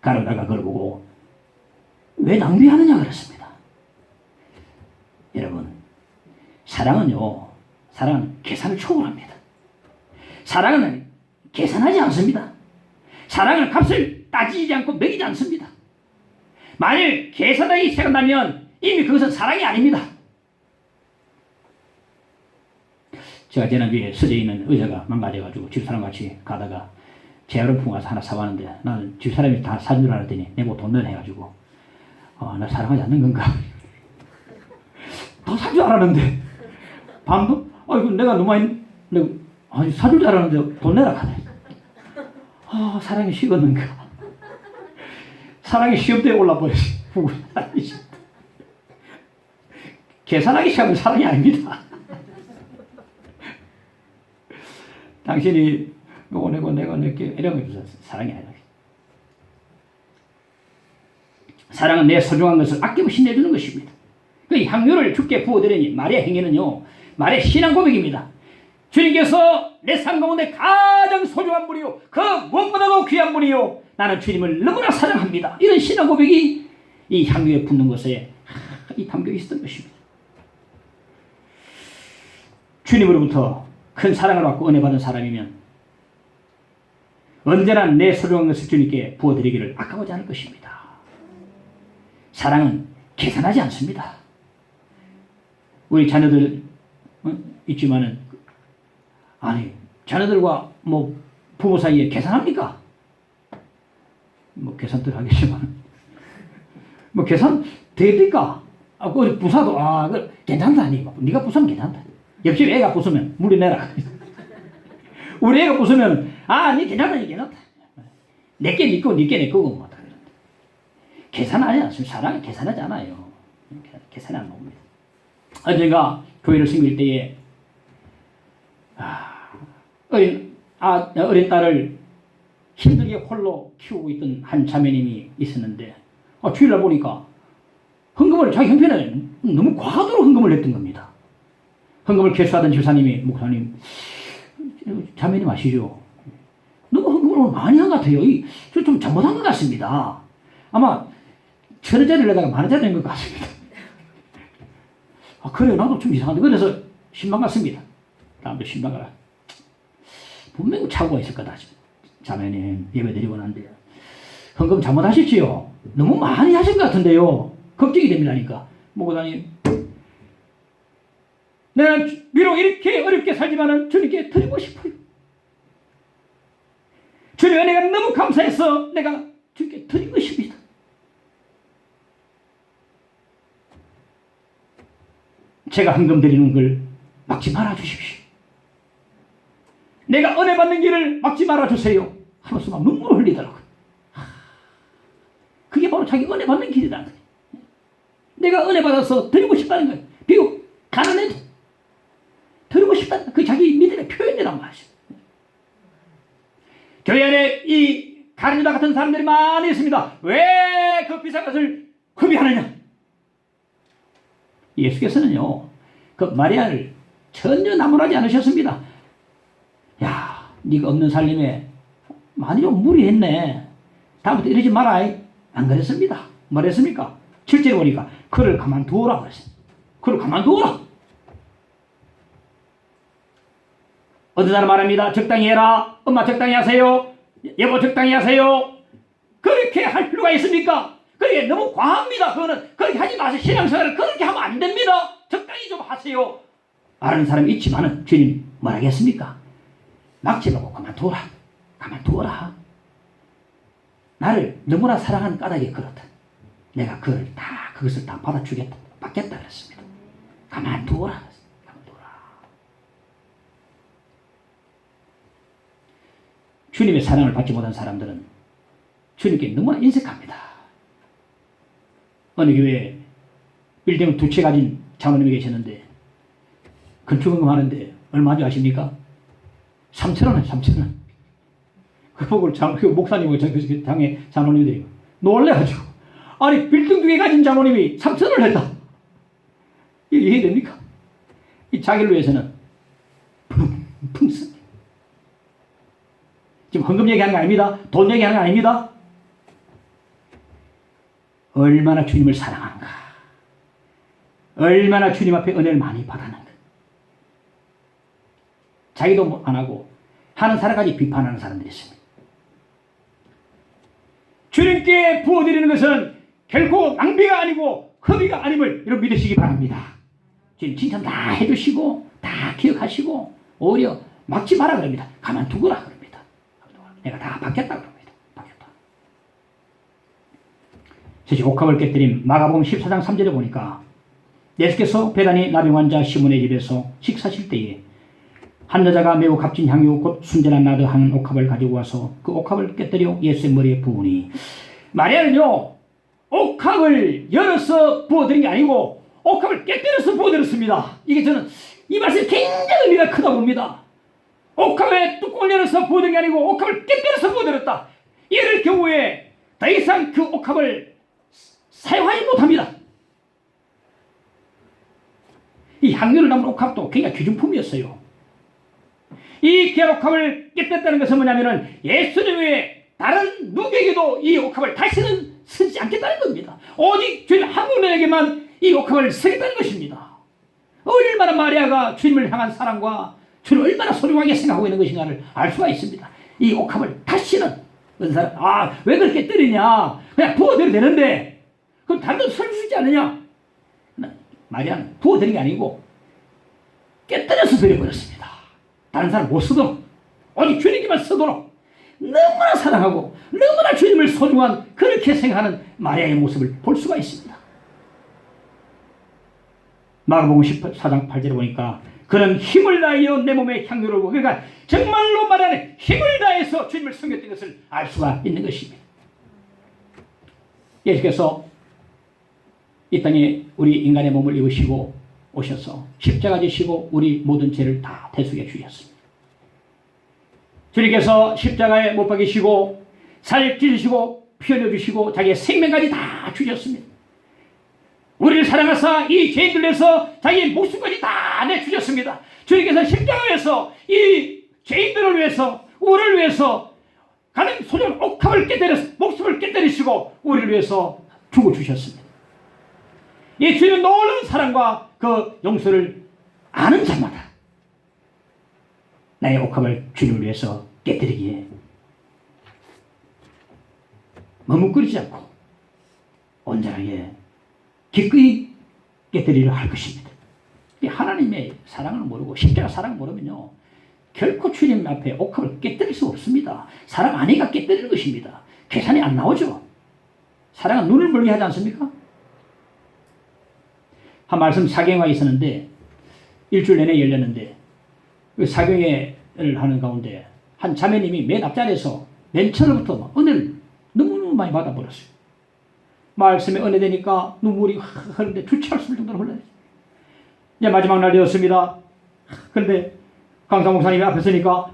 가룟다가 그걸 보고 왜 낭비하느냐 그랬습니다. 여러분, 사랑은 계산을 초월합니다. 사랑은 계산하지 않습니다. 사랑은 값을 따지지 않고 매기지 않습니다. 만일 계산하기 시작한다면 이미 그것은 사랑이 아닙니다. 제가 지난주에 서재에 있는 의자가 망가져가지고 집사람 같이 가다가 재활용품 가서 하나 사왔는데 나는 집사람이 다 사준 줄 알았더니 내고 돈 내라 해가지고 나 사랑하지 않는 건가? 다 산 줄 알았는데 반도? 이거 내가 너무 많이 사줄 줄 알았는데 돈 내라 하네. 사랑이 식었는가? 사랑이 시험대에 올라버렸어. 계산하기 시작하면 사랑이 아닙니다. 당신이 요거 내고 내가 낼게 이런 거 사랑이 아니라. 사랑은 내 소중한 것을 아낌없이 내주는 것입니다. 그 향유를 주께 부어드리니 마리아 행위는요, 마리아 신앙 고백입니다. 주님께서 내 삶 가운데 가장 소중한 분이요, 그 무엇보다도 귀한 분이요, 나는 주님을 너무나 사랑합니다. 이런 신앙 고백이 이 향유에 붓는 것에 담겨 있었던 것입니다. 주님으로부터 큰 사랑을 받고 은혜 받은 사람이면 언제나 내 소중한 것을 주님께 부어드리기를 아까워하지 않을 것입니다. 사랑은 계산하지 않습니다. 우리 자녀들 있지만은 자녀들과 부모 사이에 계산합니까? 계산들 하겠지만 계산 됩니까? 그 부사도 괜찮다. 네가 부수면 괜찮다. 역시 애가 부수면 물이 내라. 우리 애가 부수면 니 괜찮다. 니 괜찮다. 내게 네 거고 니게 내 거고 계산하지 않습니다. 사랑은 계산하지 않아요. 계산이 안 나옵니다. 제가 교회를 섬길 때에 어린 딸을 힘들게 홀로 키우고 있던 한 자매님이 있었는데 주일날 보니까 헌금을 자기 형편에 너무 과도로 헌금을 했던 겁니다. 헌금을 개수하던 집사님이 목사님 자매님 아시죠? 너무 헌금을 많이 한 것 같아요. 좀 잘못한 것 같습니다. 아마 1,000원짜리를 내다가 10,000원짜리 낸 것 같습니다. 그래요. 나도 좀 이상한데. 그래서 신방 갔습니다. 다음부터 신방하라. 분명히 착오가 있을 거다. 자매님 예배드리고 난데 헌금 잘못하셨지요? 너무 많이 하신 것 같은데요. 걱정이 됩니다니까. 목사님, 내가 비록 이렇게 어렵게 살지만은 주님께 드리고 싶어요. 주님 은혜가 너무 감사해서 내가 주님께 드리고 싶습니다. 제가 헌금 드리는 걸 막지 말아 주십시오. 내가 은혜 받는 길을 막지 말아 주세요. 하면서 막 눈물을 흘리더라고요. 그게 바로 자기 은혜 받는 길이라는 거예요. 내가 은혜 받아서 드리고 싶다는 거예요. 비록 가난해도 드리고 싶다는 그 자기 믿음의 표현이란 말이죠. 교회 안에 이 가룟유다 같은 사람들이 많이 있습니다. 왜 그 비싼 것을 구비하느냐? 예수께서는요, 그 마리아를 전혀 나무라지 않으셨습니다. 야, 네가 없는 살림에 많이 좀 무리했네. 다음부터 이러지 마라. 안 그랬습니다. 뭐랬습니까? 7절에 보니까 그를 가만두어라 그랬어요. 그를 가만두어라. 어떤 사람 말합니다. 적당히 해라. 엄마 적당히 하세요. 여보 적당히 하세요. 그렇게 할 필요가 있습니까? 그게 너무 과합니다. 그거는 그렇게 하지 마세요. 신앙생활을 그렇게 하면 안 됩니다. 적당히 좀 하세요. 아는 사람이 있지만은 주님 뭐라겠습니까? 막지 말고 가만두어라. 가만두어라. 나를 너무나 사랑하는 까닭이 그렇다. 내가 그것을 다 받아주겠다. 받겠다 그랬습니다. 가만두어라. 가만두어라. 주님의 사랑을 받지 못한 사람들은 주님께 너무나 인색합니다. 어느 교회에 빌딩을 2채 가진 장로님이 계셨는데 건축헌금 하는데 얼마인지 아십니까? 3,000원, 3,000원. 그 보고 그 목사님과 장의 장로님들이 놀래가지고, 아니 빌딩 2개 가진 장로님이 3,000원을 했다. 이게 이해됩니까? 이 자기를 위해서는 풍성. 지금 헌금 얘기하는 거 아닙니다. 돈 얘기하는 거 아닙니다. 얼마나 주님을 사랑하는가, 얼마나 주님 앞에 은혜를 많이 받았는가. 자기도 안 하고 하는 사람까지 비판하는 사람들이 있습니다. 주님께 부어드리는 것은 결코 낭비가 아니고 허비가 아님을 여러분 믿으시기 바랍니다. 주님 칭찬 다 해주시고 다 기억하시고 오히려 막지 마라 그럽니다. 가만두거라 그럽니다. 내가 다 받겠다 그럽니다. 받겠다. 저희 옥합을 깨뜨린 마가복음 14장 3절에 보니까 예수께서 베다니 나병 환자 시몬의 집에서 식사하실 때에 한 여자가 매우 값진 향유 곧 순전한 나드 한 옥합을 가지고 와서 그 옥합을 깨뜨려 예수의 머리에 부으니, 마리아는요 옥합을 열어서 부어드린 게 아니고 옥합을 깨뜨려서 부어드렸습니다. 이게 저는 이 말씀이 굉장히 의미가 크다고 봅니다. 옥합의 뚜껑을 열어서 부어드린 게 아니고 옥합을 깨뜨려서 부어드렸다. 이럴 경우에 더 이상 그 옥합을 사용하지 못합니다. 이 향유를 담은 옥합도 굉장히 귀중품이었어요. 이 귀한 옥합을 깨뜨렸다는 것은 뭐냐면은 예수님 외에 다른 누구에게도 이 옥합을 다시는 쓰지 않겠다는 겁니다. 오직 주님 한 분에게만 이 옥합을 쓰겠다는 것입니다. 얼마나 마리아가 주님을 향한 사랑과 주님을 얼마나 소중하게 생각하고 있는 것인가를 알 수가 있습니다. 이 옥합을 다시는 어떤 사람, 왜 그렇게 때리냐, 그냥 부어드려도 되는데 그럼 다른 데 쓸 수 있지 않느냐. 마리아는 부어드린 게 아니고 깨뜨려서 드려버렸습니다. 다른 사람 못 쓰도록, 오직 주님께만 쓰도록 너무나 사랑하고 너무나 주님을 소중한 그렇게 생각하는 마리아의 모습을 볼 수가 있습니다. 마가복음 14장 8절에 보니까 그는 힘을 다하여 내 몸에 향유를 부어, 그러니까 정말로 말하는 힘을 다해서 주님을 섬겼던 것을 알 수가 있는 것입니다. 예수께서 이 땅에 우리 인간의 몸을 입으시고 오셔서 십자가 지시고 우리 모든 죄를 다 대속해 주셨습니다. 주님께서 십자가에 못 박이시고 살 찢으시고 피 흘려 주시고 자기의 생명까지 다 주셨습니다. 우리를 사랑하사 이 죄인들 위해서 자기의 목숨까지 다 내주셨습니다. 주님께서 십자가에서 이 죄인들을 위해서, 우리를 위해서 가장 소중한 옥합을 깨뜨려서 목숨을 깨뜨리시고 우리를 위해서 죽어주셨습니다. 이 주님의 놀라운 사랑과 그 용서를 아는 자마다 나의 옥합을 주님을 위해서 깨뜨리기에 머뭇거리지 않고 온전하게 기꺼이 깨뜨리려 할 것입니다. 하나님의 사랑을 모르고 십자가 사랑을 모르면요 결코 주님 앞에 옥합을 깨뜨릴 수 없습니다. 사랑 아니가 깨뜨리는 것입니다. 계산이 안 나오죠. 사랑은 눈을 멀게 하지 않습니까? 한 말씀 사경회가 있었는데 일주일 내내 열렸는데 그 사경회를 하는 가운데 한 자매님이 맨 앞자리에서 맨 처음부터 은혜를 너무너무 많이 받아버렸어요. 말씀에 은혜되니까 눈물이 흐르는데 주체할 수 없을 정도로 흘러요. 이제 마지막 날이었습니다. 그런데 강사 목사님이 앞에 서니까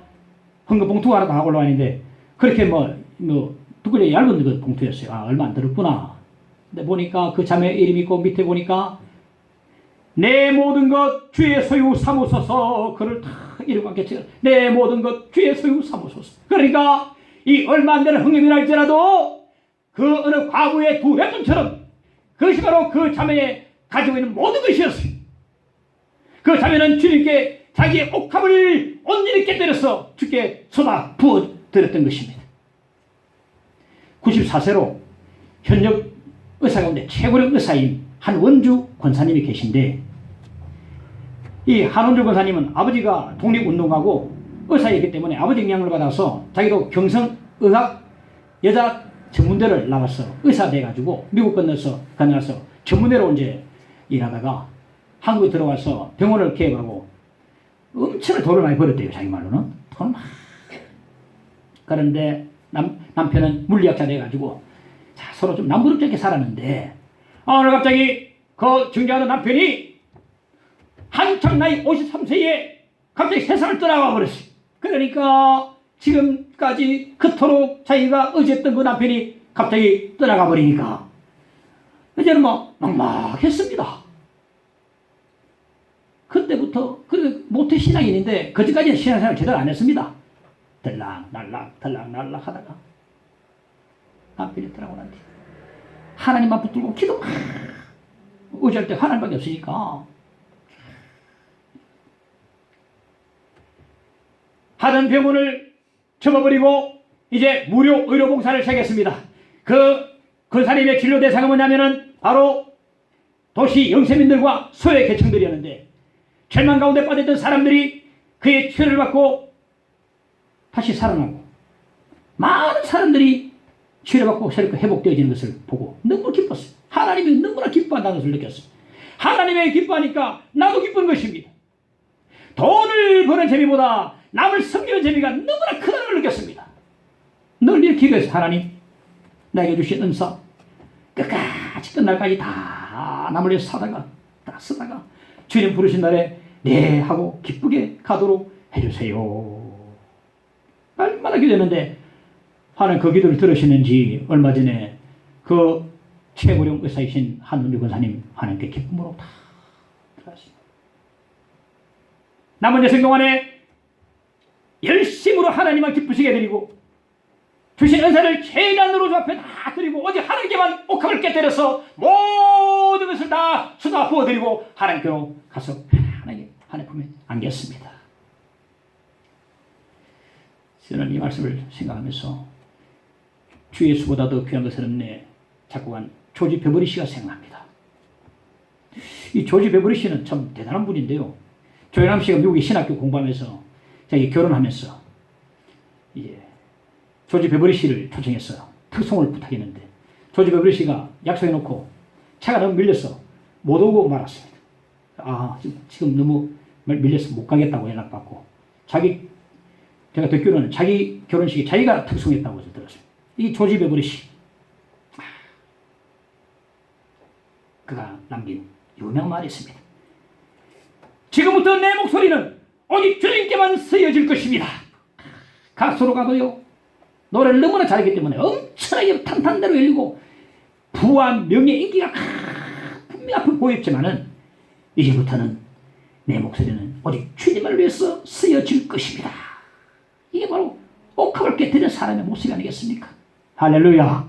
헌금 봉투가 하나 다 올라왔는데 그렇게 두꺼리 얇은 그 봉투였어요. 아, 얼마 안 들었구나. 근데 보니까 그 자매 이름 있고 밑에 보니까 내 모든 것 주의 소유 삼으소서. 그를 다 이름 함께 찍어 내 모든 것 주의 소유 삼으소서. 그러니까 이 얼마 안 되는 헌금이라 할지라도 그 어느 과부의 두 랩돈처럼 그것이 바로 그 자매의 가지고 있는 모든 것이었어요. 그 자매는 주님께 자기의 옥합을 온전히 깨뜨려서 주께 쏟아 부어드렸던 것입니다. 94세로 현역 의사 가운데 최고령 의사인 한원주 권사님이 계신데 이 한원주 권사님은 아버지가 독립운동하고 의사이기 때문에 아버지 영향을 받아서 자기도 경성의학 여자 전문대를 나와서 의사 돼가지고 미국 건너서 전문대로 이제 일하다가 한국에 들어와서 병원을 개업하고 엄청난 돈을 많이 벌었대요. 자기 말로는 돈을 막. 그런데 남편은 물리학자 돼가지고 자, 서로 좀 남부럽게 살았는데 오늘 갑자기 그 증조하던 남편이 한창 나이 53세에 갑자기 세상을 떠나가 버렸어요. 그러니까 지금까지 그토록 자기가 의지했던 그 남편이 갑자기 떠나가 버리니까 이제는 막막했습니다. 그때부터 그 모태신앙인인데 그때까지는 신앙생활을 제대로 안 했습니다. 들락날락 하다가 남편이 떠나고 난 뒤 하나님만 붙들고 기도 의지할 때 하나님밖에 없으니까 하던 병원을 접어버리고 이제 무료 의료봉사를 시작했습니다. 그 권사님의 진료 대상은 뭐냐면은 바로 도시 영세민들과 소외 계층들이었는데 절망 가운데 빠졌던 사람들이 그의 치료를 받고 다시 살아나고 많은 사람들이 치료받고 새롭게 회복되어지는 것을 보고 너무 기뻤어요. 하나님이 너무나 기뻐한다는 것을 느꼈어요. 하나님이 기뻐하니까 나도 기쁜 것입니다. 돈을 버는 재미보다 남을 섬기는 재미가 너무나 크다는 걸 느꼈습니다. 늘 이렇게 기도했어요. 하나님 나에게 주신 은사 끝까지 끝날까지 다 남을 위해서 사다가 다 쓰다가 주님 부르신 날에 네 하고 기쁘게 가도록 해주세요. 얼마나 기도했는데 하나님 그 기도를 들으시는지 얼마 전에 그 최고령 의사이신 한원주 권사님 하나님께 기쁨으로 다 들어갔습니다. 남은 여생 동안에 열심으로 하나님을 기쁘시게 해드리고 주신 은사를 최단으로 주 앞에 다 드리고 오직 하나님께만 옥합을 깨뜨려서 모든 것을 다 쏟아 부어드리고 하나님께로 가서 하나님 품에 안겼습니다. 저는 이 말씀을 생각하면서 주 예수보다 더 귀한 것은 없네 작곡한 조지 베버리 씨가 생각납니다. 이 조지 베버리 씨는 참 대단한 분인데요. 조연암 씨가 미국의 신학교 공부하면서 자기 결혼하면서 이제 조지 베버리 씨를 초청했어요. 특송을 부탁했는데 조지 베버리 씨가 약속해놓고 차가 너무 밀려서 못 오고 말았습니다. 아 지금 너무 밀려서 못 가겠다고 연락받고 제가 듣기로는 자기 결혼식에 자기가 특송했다고 들었어요. 이 조지 베버리 씨 그가 남긴 유명한 말이 있습니다. 지금부터 내 목소리는 오직 주님께만 쓰여질 것입니다. 가수로 가도요 노래를 너무나 잘했기 때문에 엄청나게 탄탄대로 열리고 부와 명예 인기가 분명히 앞을 보였지만은 이제부터는 내 목소리는 오직 주님을 위해서 쓰여질 것입니다. 이게 바로 옥합을 깨뜨리는 사람의 모습이 아니겠습니까? 할렐루야.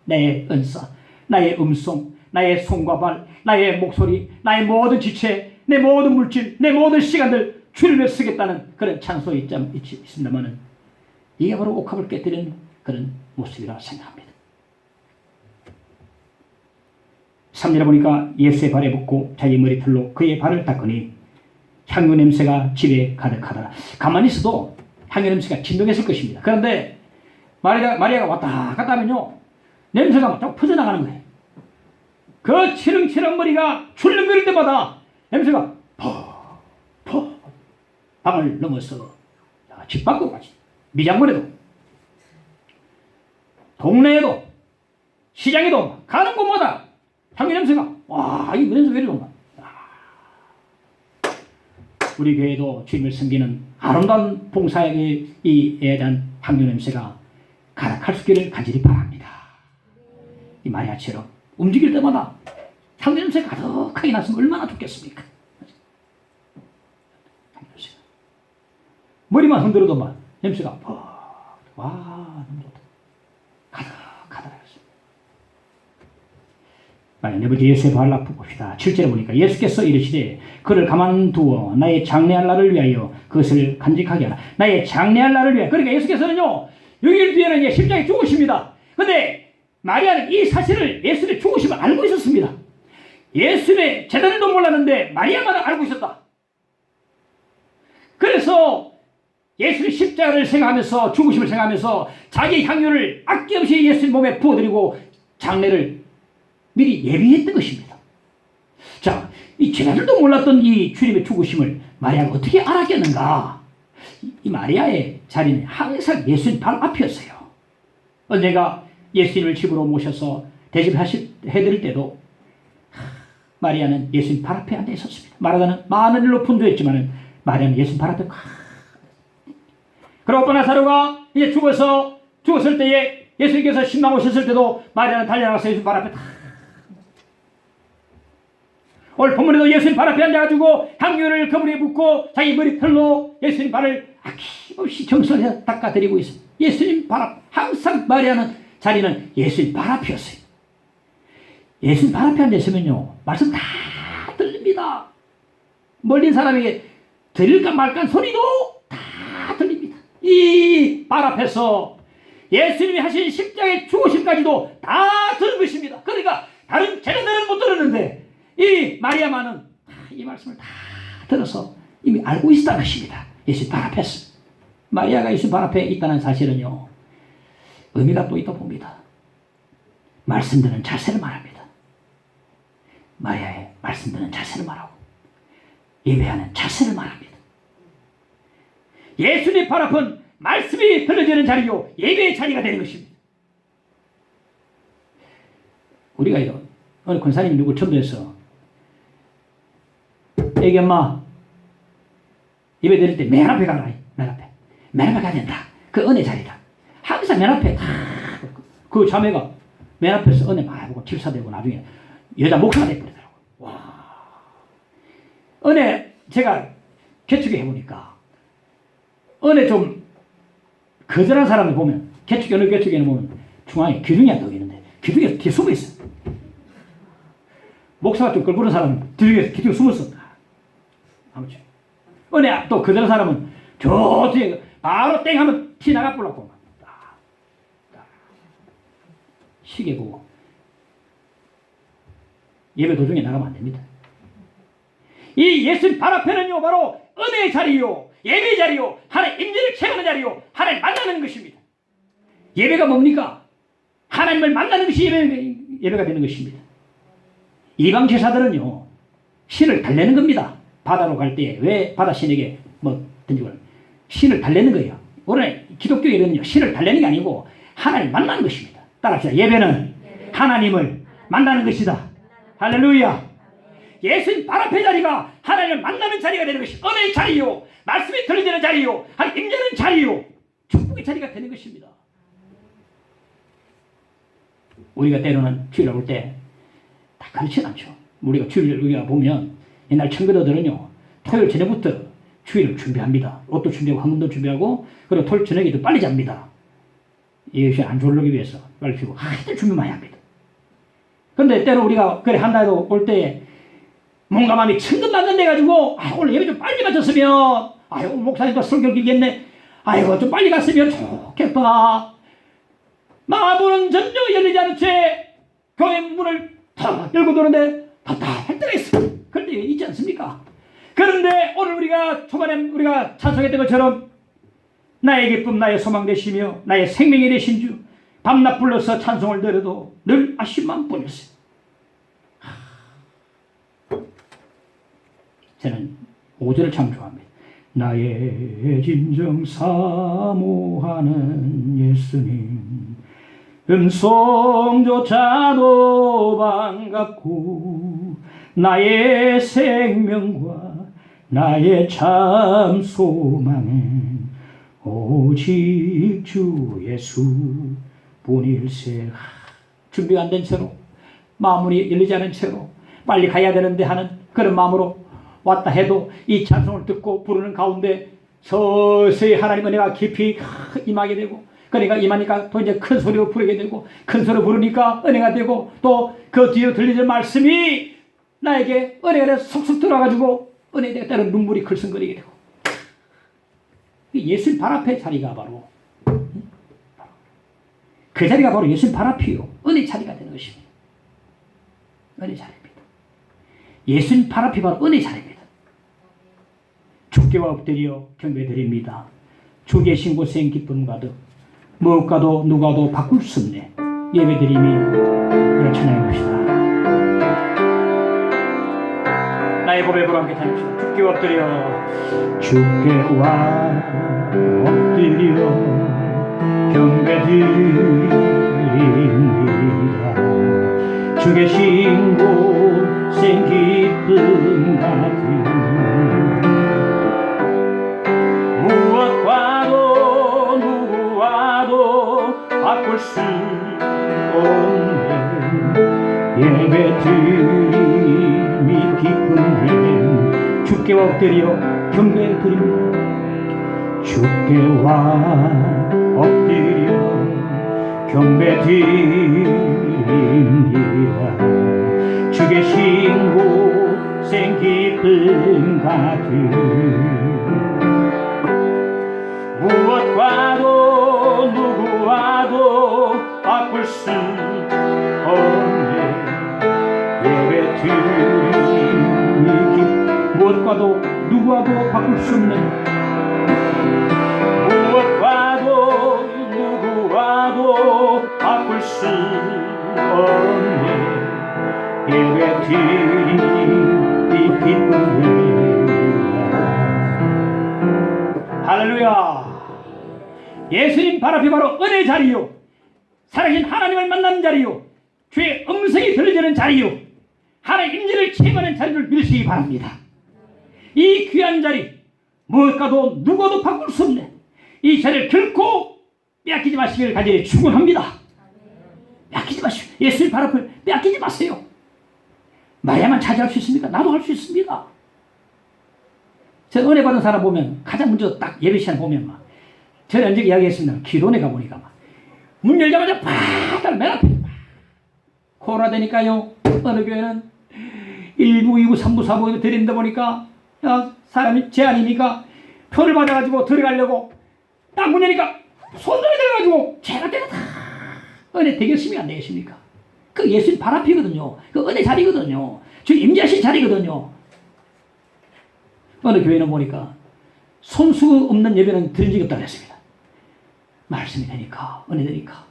나의 은사, 나의 음성, 나의 손과 발, 나의 목소리, 나의 모든 지체, 내 모든 물질, 내 모든 시간들 주님을 쓰겠다는 그런 찬송이 있습니다만은 이게 바로 옥합을 깨뜨리는 그런 모습이라 생각합니다. 3절에 보니까 예수의 발에 붙고 자기 머리털로 그의 발을 닦으니 향유 냄새가 집에 가득하더라. 가만히 있어도 향유 냄새가 진동했을 것입니다. 그런데 마리아가 왔다 갔다 하면요, 냄새가 막 퍼져나가는 거예요. 그 치렁치렁 머리가 출렁거릴 때마다 냄새가 퍼 방을 넘어서 집 밖으로까지, 미장원에도, 동네에도, 시장에도 가는 곳마다 향기 냄새가, 와, 이 냄새 왜 이리 좋나. 우리 교회도 주님을 섬기는 아름다운 봉사에 대한 향유 냄새가 가득할 수 있기를 간절히 바랍니다. 이 마리아처럼 움직일 때마다 향유 냄새가 가득하게 났으면 얼마나 좋겠습니까? 머리만 흔들어도 막 냄새가 와, 너무 좋다. 가득하다. 네 번째 예수의 발을 앞에 봅시다. 7절에 보니까 예수께서 이르시되 그를 가만두어 나의 장래할 날을 위하여 그것을 간직하게 하라. 나의 장래할 날을 위하여. 그러니까 예수께서는요, 6일 뒤에는 이제 십자가에 죽으십니다. 근데 마리아는 이 사실을, 예수의 죽으심을 알고 있었습니다. 예수의 재단도 몰랐는데 마리아만 알고 있었다. 그래서 예수의 십자가를 생각하면서, 죽으심을 생각하면서 자기 향유를 아낌없이 예수의 몸에 부어드리고 장례를 미리 예비했던 것입니다. 자, 이 제자들도 몰랐던 이 주님의 죽으심을 마리아가 어떻게 알았겠는가? 이 마리아의 자리는 항상 예수님 발 앞이었어요. 언젠가 예수님을 집으로 모셔서 대접해드릴 때도 마리아는 예수님 발 앞에 앉아 있었습니다. 마르다는 많은 일로 분주했지만 마리아는 예수님 발 앞에. 그리고 나사로가 이제 죽었을 때에 예수님께서 신방 오셨을 때도 마리아는 달려나가서 예수님 발 앞에 오늘 본문에도 예수님 발 앞에 앉아가지고 향유를 그물에 붓고 자기 머리털로 예수님 발을 아낌없이 정성해서 닦아드리고 있습니다. 예수님 발 앞, 항상 마리아는 자리는 예수님 발 앞이었어요. 예수님 발 앞에 앉아있으면요, 말씀 다 들립니다. 멀린 사람에게 들릴까 말까 소리도 다 들립니다. 이 발 앞에서 예수님이 하신 십자가의 죽으심까지도 다 들은 것입니다. 그러니까 다른 제자들은 못 들었는데 이 마리아만은 이 말씀을 다 들어서 이미 알고 있었다는 것입니다. 예수님 발 앞에서. 마리아가 예수님 발 앞에 있다는 사실은요, 의미가 또 있다 봅니다. 말씀 듣는 자세를 말합니다. 마리아의 말씀 듣는 자세를 말하고 예배하는 자세를 말합니다. 예수님 발 앞은 말씀이 들려지는 자리요, 예배의 자리가 되는 것입니다. 우리가 어느 권사님 누구 첨부해서 애기 엄마 예배 드릴 때 맨 앞에 가라. 맨 앞에 가야 된다. 그 은혜 자리다. 항상 맨 앞에 그 자매가 맨 앞에서 은혜 많이 보고 집사되고 나중에 여자 목사가 되버리더라고요. 와, 은혜 제가 개척에 해보니까 은혜 좀 거절한 사람을 보면, 어느 개척에는 보면 중앙에 기둥이 한 덕이 있는데 기둥에 뒤에 숨어 있어. 목사가 좀 끌부는 사람은 뒤에 기둥에 숨었어. 아무튼 은혜 또 거절한 사람은 저 뒤에 바로 땡 하면 티 나가 보려고 시계 보고 예배 도중에 나가면 안 됩니다. 이 예수님 발 앞에는요, 바로 은혜의 자리요, 예배의 자리요, 하나님 임재를 체험하는 자리요, 하나님 만나는 것입니다. 예배가 뭡니까? 하나님을 만나는 것이 예배가 되는 것입니다. 이방 제사들은요, 신을 달래는 겁니다. 바다로 갈 때 왜 바다 신에게 뭐 던지고 신을 달래는 거예요. 오늘 기독교 예배는요, 신을 달래는 게 아니고 하나님을 만나는 것입니다. 따라합시다. 예배는 하나님을 만나는 것이다. 할렐루야. 예수님 발 앞의 자리가 하나님을 만나는 자리가 되는 것이 은혜의 자리요, 말씀이 들려지는 자리요, 하나님 임재는 자리요, 축복의 자리가 되는 것입니다. 우리가 때로는 주일을 볼 때 다 그렇진 않죠. 우리가 주일을 보면 옛날 청교도들은요, 토요일 저녁부터 주일을 준비합니다. 옷도 준비하고 황금도 준비하고, 그리고 토요일 저녁에도 빨리 잡니다. 이것이 안 졸르기 위해서 빨리 피고 하여튼 준비 많이 합니다. 근데 때로 우리가 그래 한다해도 올 때에 뭔가 마음이 천근만근돼가지고 오늘 예배 좀 빨리 마쳤으면 오늘 목사님도 설교 길겠네. 좀 빨리 갔으면 좋겠다. 마음은 전혀 열리지 않은 채 교회 문을 탁 열고 들어오는데 답답할 때가 있어. 그럴 때 있지 않습니까? 그런데 오늘 우리가 초반에 우리가 찬송했던 것처럼 나의 기쁨 나의 소망 되시며 나의 생명이 되신 주 밤낮 불러서 찬송을 드려도 늘 아쉬움만 뿐이었어요. 저는 5절을 참 좋아합니다. 나의 진정 사모하는 예수님 음성조차도 반갑고 나의 생명과 나의 참 소망은 오직 주 예수 뿐일세. 준비가 안 된 채로 마음이 열리지 않은 채로 빨리 가야 되는데 하는 그런 마음으로 왔다 해도 이 찬송을 듣고 부르는 가운데 서서히 하나님 은혜가 깊이 임하게 되고, 그러니까 임하니까 또 이제 큰 소리로 부르게 되고, 큰 소리로 부르니까 은혜가 되고, 또 그 뒤에 들리는 말씀이 나에게 은혜가 속속 들어가지고 은혜에 따른 눈물이 글썽거리게 되고, 예수님 발 앞에 자리가 바로 그 자리가 바로 예수님 발 앞이요 은혜 자리가 되는 것입니다. 은혜 자리입니다. 예수님 발 앞이 바로 은혜 자리입니다. 주께와 엎드려 경배드립니다. 주 계신 곳엔 기쁨 가득 무엇과도 누가도 바꿀 수 없네. 예배드림이 우리가 찬양합시다. 나의 고백으로 함께 찬양합시다. 주께 엎드려 주께와 엎드려 경배드립니다. 주 계신 곳엔 기쁨 가득 무엇과도 누구와도 바꿀 수 없네. 예배드림이 기쁨된 주께와 엎드려 경배드립니다. 주께와 엎드려 경배드립니다. 주 계신 곳엔 기쁨 가득 무엇과도 누구와도 바꿀 수 없네. 예배드림이 무엇과도 누구와도 바꿀 수 없는 무엇과도 누구와도 바꿀 수 없네. 예배드림이 기쁨입니다. 할렐루야. 예수님 발 앞이 바로 은혜 자리요, 살아계신 하나님을 만나는 자리요, 주의 음성이 들려지는 자리요, 하나님의 임재를 체험하는 자리를 믿으시기 바랍니다. 이 귀한 자리 무엇과도 누구도 바꿀 수 없네. 이 자리를 결코 빼앗기지 마시기를 간절히 축원합니다. 빼앗기지 마시오. 예수님 발 앞을 빼앗기지 마세요. 마야만 차지할 수 있습니까? 나도 할 수 있습니다. 저 은혜 받은 사람 보면 가장 먼저 딱 예배 시간 보면 막 전에 언제 이야기했습니다. 기도원에 가보니까 막 문 열자마자 바닥 맨 앞에 코로나 되니까요, 어느 교회는 1부, 2부, 3부, 4부 드린다 보니까 사람이 제한이니까 표를 받아가지고 들어가려고 딱 문 여니까 손들이 들어가지고 제가 때가 다 은혜 되겠습니까? 안 되겠습니까? 그 예수님 발 앞이거든요. 그 은혜 자리거든요. 주 임재하신 자리거든요. 어느 교회는 보니까 손수 없는 예배는 드린 적이 없다고 했습니다. 말씀이 되니까, 은혜 되니까,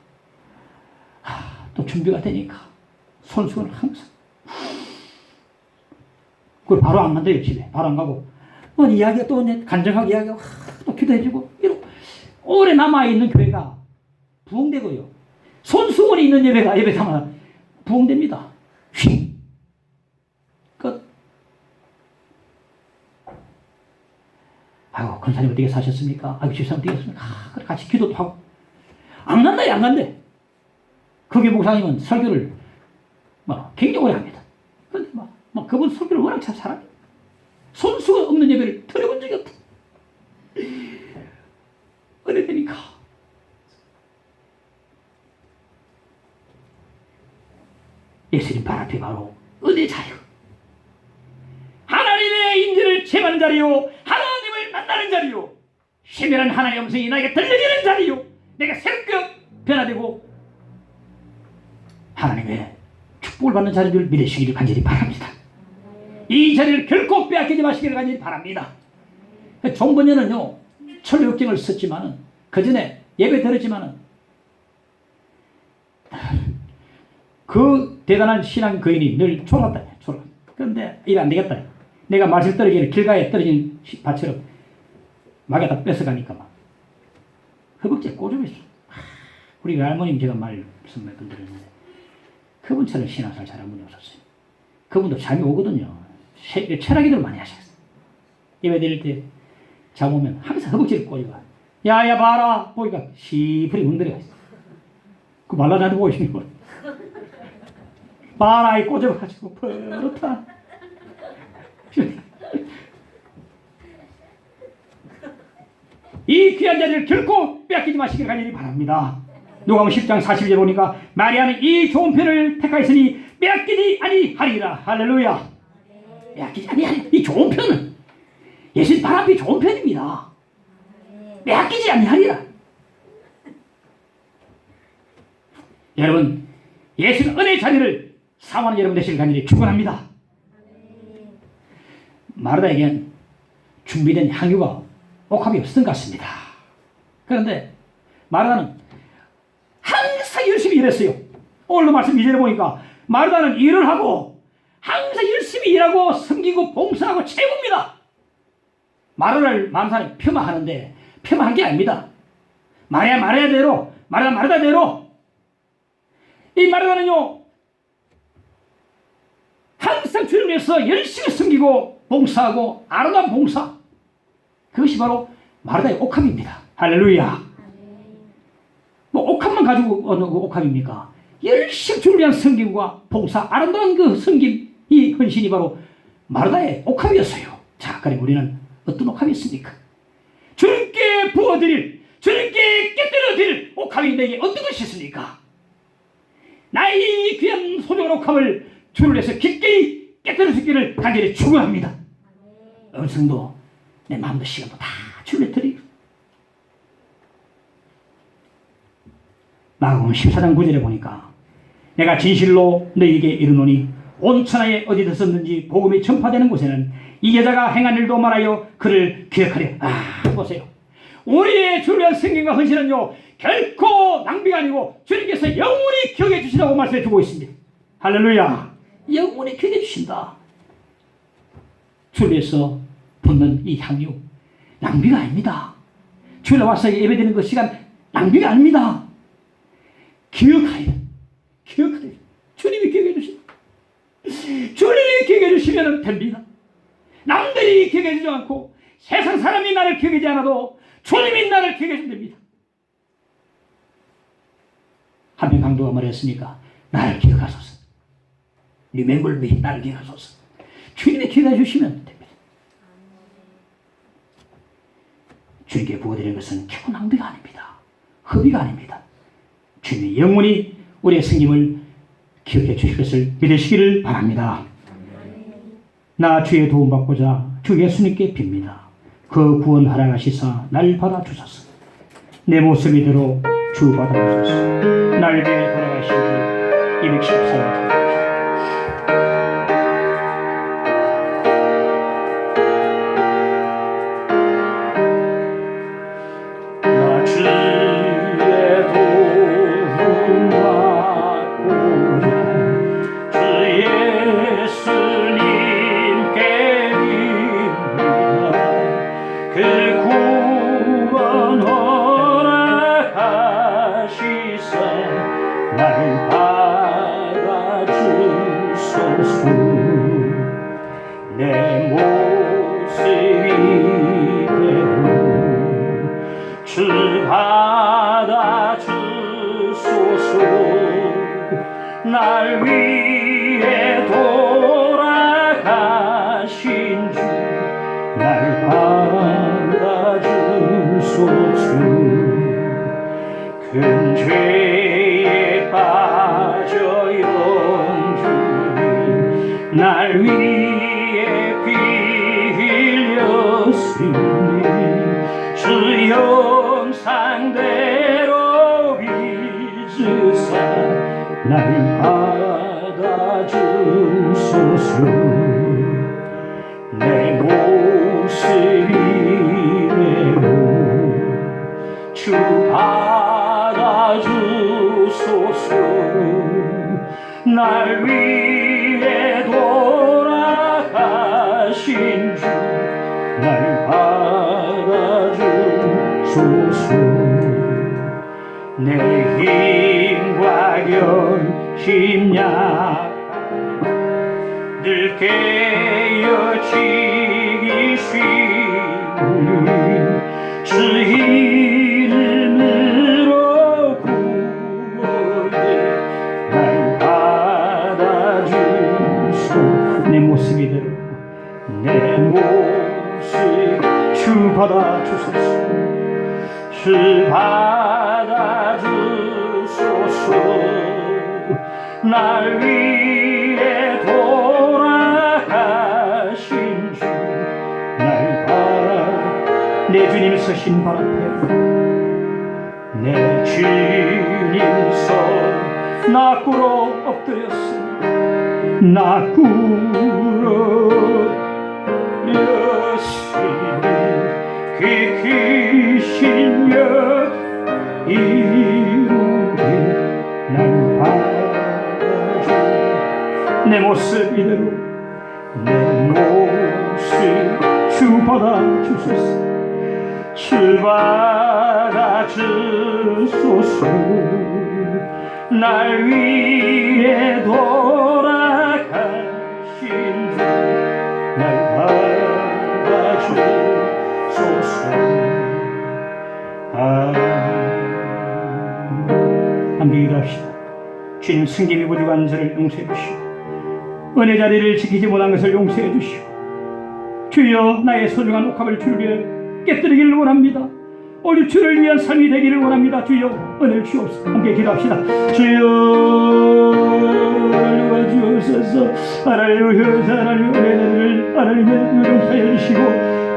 또 준비가 되니까 손수는 항상 그걸 바로 안 간대요. 집에 바로 안 가고 이야기가 또 간증하고 이야기하고 또 기도해주고 이러고 오래 남아있는 교회가 부흥되고요, 손수건이 있는 예배가 예배당은 부흥됩니다. 끝. 아이고, 권사님 어떻게 사셨습니까? 아이고, 집사님 어떻게 하셨습니까? 그래 같이 기도도 하고. 안 간다, 안 간대. 거기 목사님은 설교를 굉장히 오래 합니다. 근데 그분 설교를 워낙 잘 잘합니다. 손수가 없는 예배를 들어본 적이 없다. 은혜 되니까. 예수님 발 앞에 바로 은혜 자유. 체험하는 자리요, 하나님을 만나는 자리요, 세밀한 하나님의 음성이 나에게 들려지는 자리요, 내가 새롭게 변화되고 하나님의 축복을 받는 자리를 믿으시기를 간절히 바랍니다. 이 자리를 결코 빼앗기지 마시기를 간절히 바랍니다. 종번년은요 철로역정을 썼지만은 그 전에 예배 드렸지만은 그 대단한 신앙 거인이 늘 졸았다. 그런데 이래 안 되겠다. 내가 말씀 떨어지는 길가에 떨어진 밭처럼 막에다 뺏어가니까 막 허벅지에 꼬집어 있어. 우리 할머님 제가 말씀 몇 번 드렸는데 그분처럼 신앙생활 잘한 분이 없었어요. 그분도 잠이 오거든요. 철학기도를 많이 하셨어요. 예배 드릴 때 잠 오면 항상 허벅지를 꼬집어. 야야 봐라 보니까 시풀이 흔들어가 있어. 그 말라나도 보이시는 거. 봐라 이 꼬집어가지고 버릇하. 이 귀한 자리를 결코 빼앗기지 마시길 간절히 바랍니다. 누가복음 10장 40절 보니까 마리아는 이 좋은 편을 택하였으니 빼앗기지 아니하리라. 할렐루야. 빼앗기지 아니하리라. 이 좋은 편은 예수님 발 앞이 좋은 편입니다. 빼앗기지 아니하리라. 여러분 예수는 은혜의 자리를 사모하는 여러분 되시길 간절히 축원합니다. 마르다에겐 준비된 향유가 옥합이 없었던 것 같습니다. 그런데 마르다는 항상 열심히 일했어요. 오늘도 말씀 2절에 보니까 마르다는 일을 하고 항상 열심히 일하고 섬기고 봉사하고 최고입니다. 마르다를 많은 사람이 폄하하는데 폄하한 게 아닙니다. 마르다대로 마르다대로 이 마르다는요 항상 주를 위해서 열심히 섬기고 봉사하고 아름다운 봉사, 그것이 바로 마르다의 옥합입니다. 할렐루야. 뭐 옥합만 가지고 어느 옥합입니까? 열심히 주를 위한 섬김과 봉사, 아름다운 그 섬김, 이 헌신이 바로 마르다의 옥합이었어요. 자, 그럼 우리는 어떤 옥합이었습니까? 주님께 부어드릴, 주님께 깨뜨려드릴 옥합이 내게 어떤 것이 있습니까? 나의 귀한 소중한 옥합을 주를 위해서 깊게 깨뜨려 주기를 간절히 축원합니다. 음성도 내 마음도 시간도 다 주를 드리고. 마가복음 14장 9절에 보니까 내가 진실로 너희에게 이르노니 온 천하에 어디 섰든지 복음이 전파되는 곳에는 이 여자가 행한 일도 말하여 그를 기억하려. 보세요. 우리의 주를 위한 성경과 헌신은요 결코 낭비가 아니고 주님께서 영원히 기억해 주시라고 말씀해 주고 있습니다. 할렐루야. 영원히 기억해 주신다. 주를 위해서 붓는 이 향유 낭비가 아닙니다. 주일에 와서 예배드리는 그 시간 낭비가 아닙니다. 기억하여 주님이 기억해 주십니다. 주님이 기억해 주시면 됩니다. 남들이 기억해 주지 않고 세상 사람이 나를 기억하지 않아도 주님이 나를 기억해 주면 됩니다. 한명 강도가 말했으니까 나를 기억하소서. Remember me, 나를 기억하소서. 주님이 기억해 주시면 됩니다. 주님께 부어드리는 것은 결코 낭비가 아닙니다. 허비가 아닙니다. 주님이 영원히 우리의 성김을 기억해 주실 것을 믿으시기를 바랍니다. 나 주의 도움 받고자 주 예수님께 빕니다. 그 구원 허락하시사 날 받아주소서. 내 모습 이대로 주 받아주소서. 날 위해 돌아가신 주 214년 내 모습이 되고 주 받아주소서. 날 위해 돌아가신 주 날 받아주소서. 큰 죄에 빠져 영주님 날 위해 비 흘려 하였으니 주 형상대로 빚으사 날 받아주소서. 내 모습 이대로 주 받아주소서. 날 위해 돌아가신 주 날 받아주소서. 내 힘과 결심 약한 늘 깨어지기 쉬우니 주 이름으로 구원해 날 받아주소서. 내 모습 이대로 내 모습 주 받아주소서. 주 받아주소서. 날 위해 돌아가신 주 날 받아 내 주님 서신 발 앞에 내 주님 서 나 꿇어 엎드렸으니 나 꿇어 그 크신 역 이루게 날 받아주. 내 모습 이대로 내 모습 주 받아주소서. 주 받아주소서. 날 위해 돌아가신 주 날 받아주소서. 함께 기도합시다. 주님, 승김이 부족한 저를 용서해 주시고 은혜 자리를 지키지 못한 것을 용서해 주시고 주여, 나의 소중한 옥합을 주를 위해 깨뜨리기를 원합니다. 오직 주를 위한 삶이 되기를 원합니다. 주여, 은혜를 주옵소서. 함께 기도합시다. 주여, 도와주옵소서. 하나님 의여서 하나님 은혜 자리를 하나님의 용서해 주시고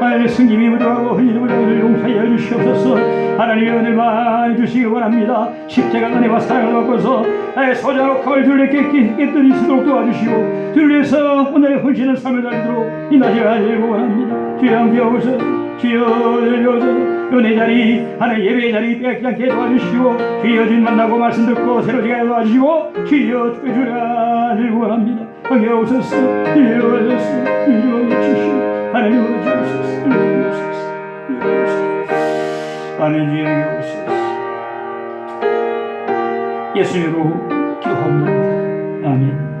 하나님의 승김이 부족하고 흔히는 부족을 용서해 주시옵소서. 하나님의 은혜를 많이 주시기 원합니다. 십자가 은혜와 사랑을 받고서 나의 소중한 옥합을 주를 깨뜨리시도록 도와주시고 주를 위해서 오늘의 헌신의 삶을 살도록 인하시기를 원합니다. 주여, 함께 오소서. 주여, 내려오소서. 은혜 자리, 하나님 예배 자리 빼앗지 않게 도와주시고 주여, 주님 만나고 말씀 듣고 새로지게 도와주시고 주여, 주를 원합니다. 함께 오소서. 주여, 오소서. 주여, 주시오. 하나님 오소서. 아멘. 주여, 오소서. 예수님으로 기도합니다. 아멘.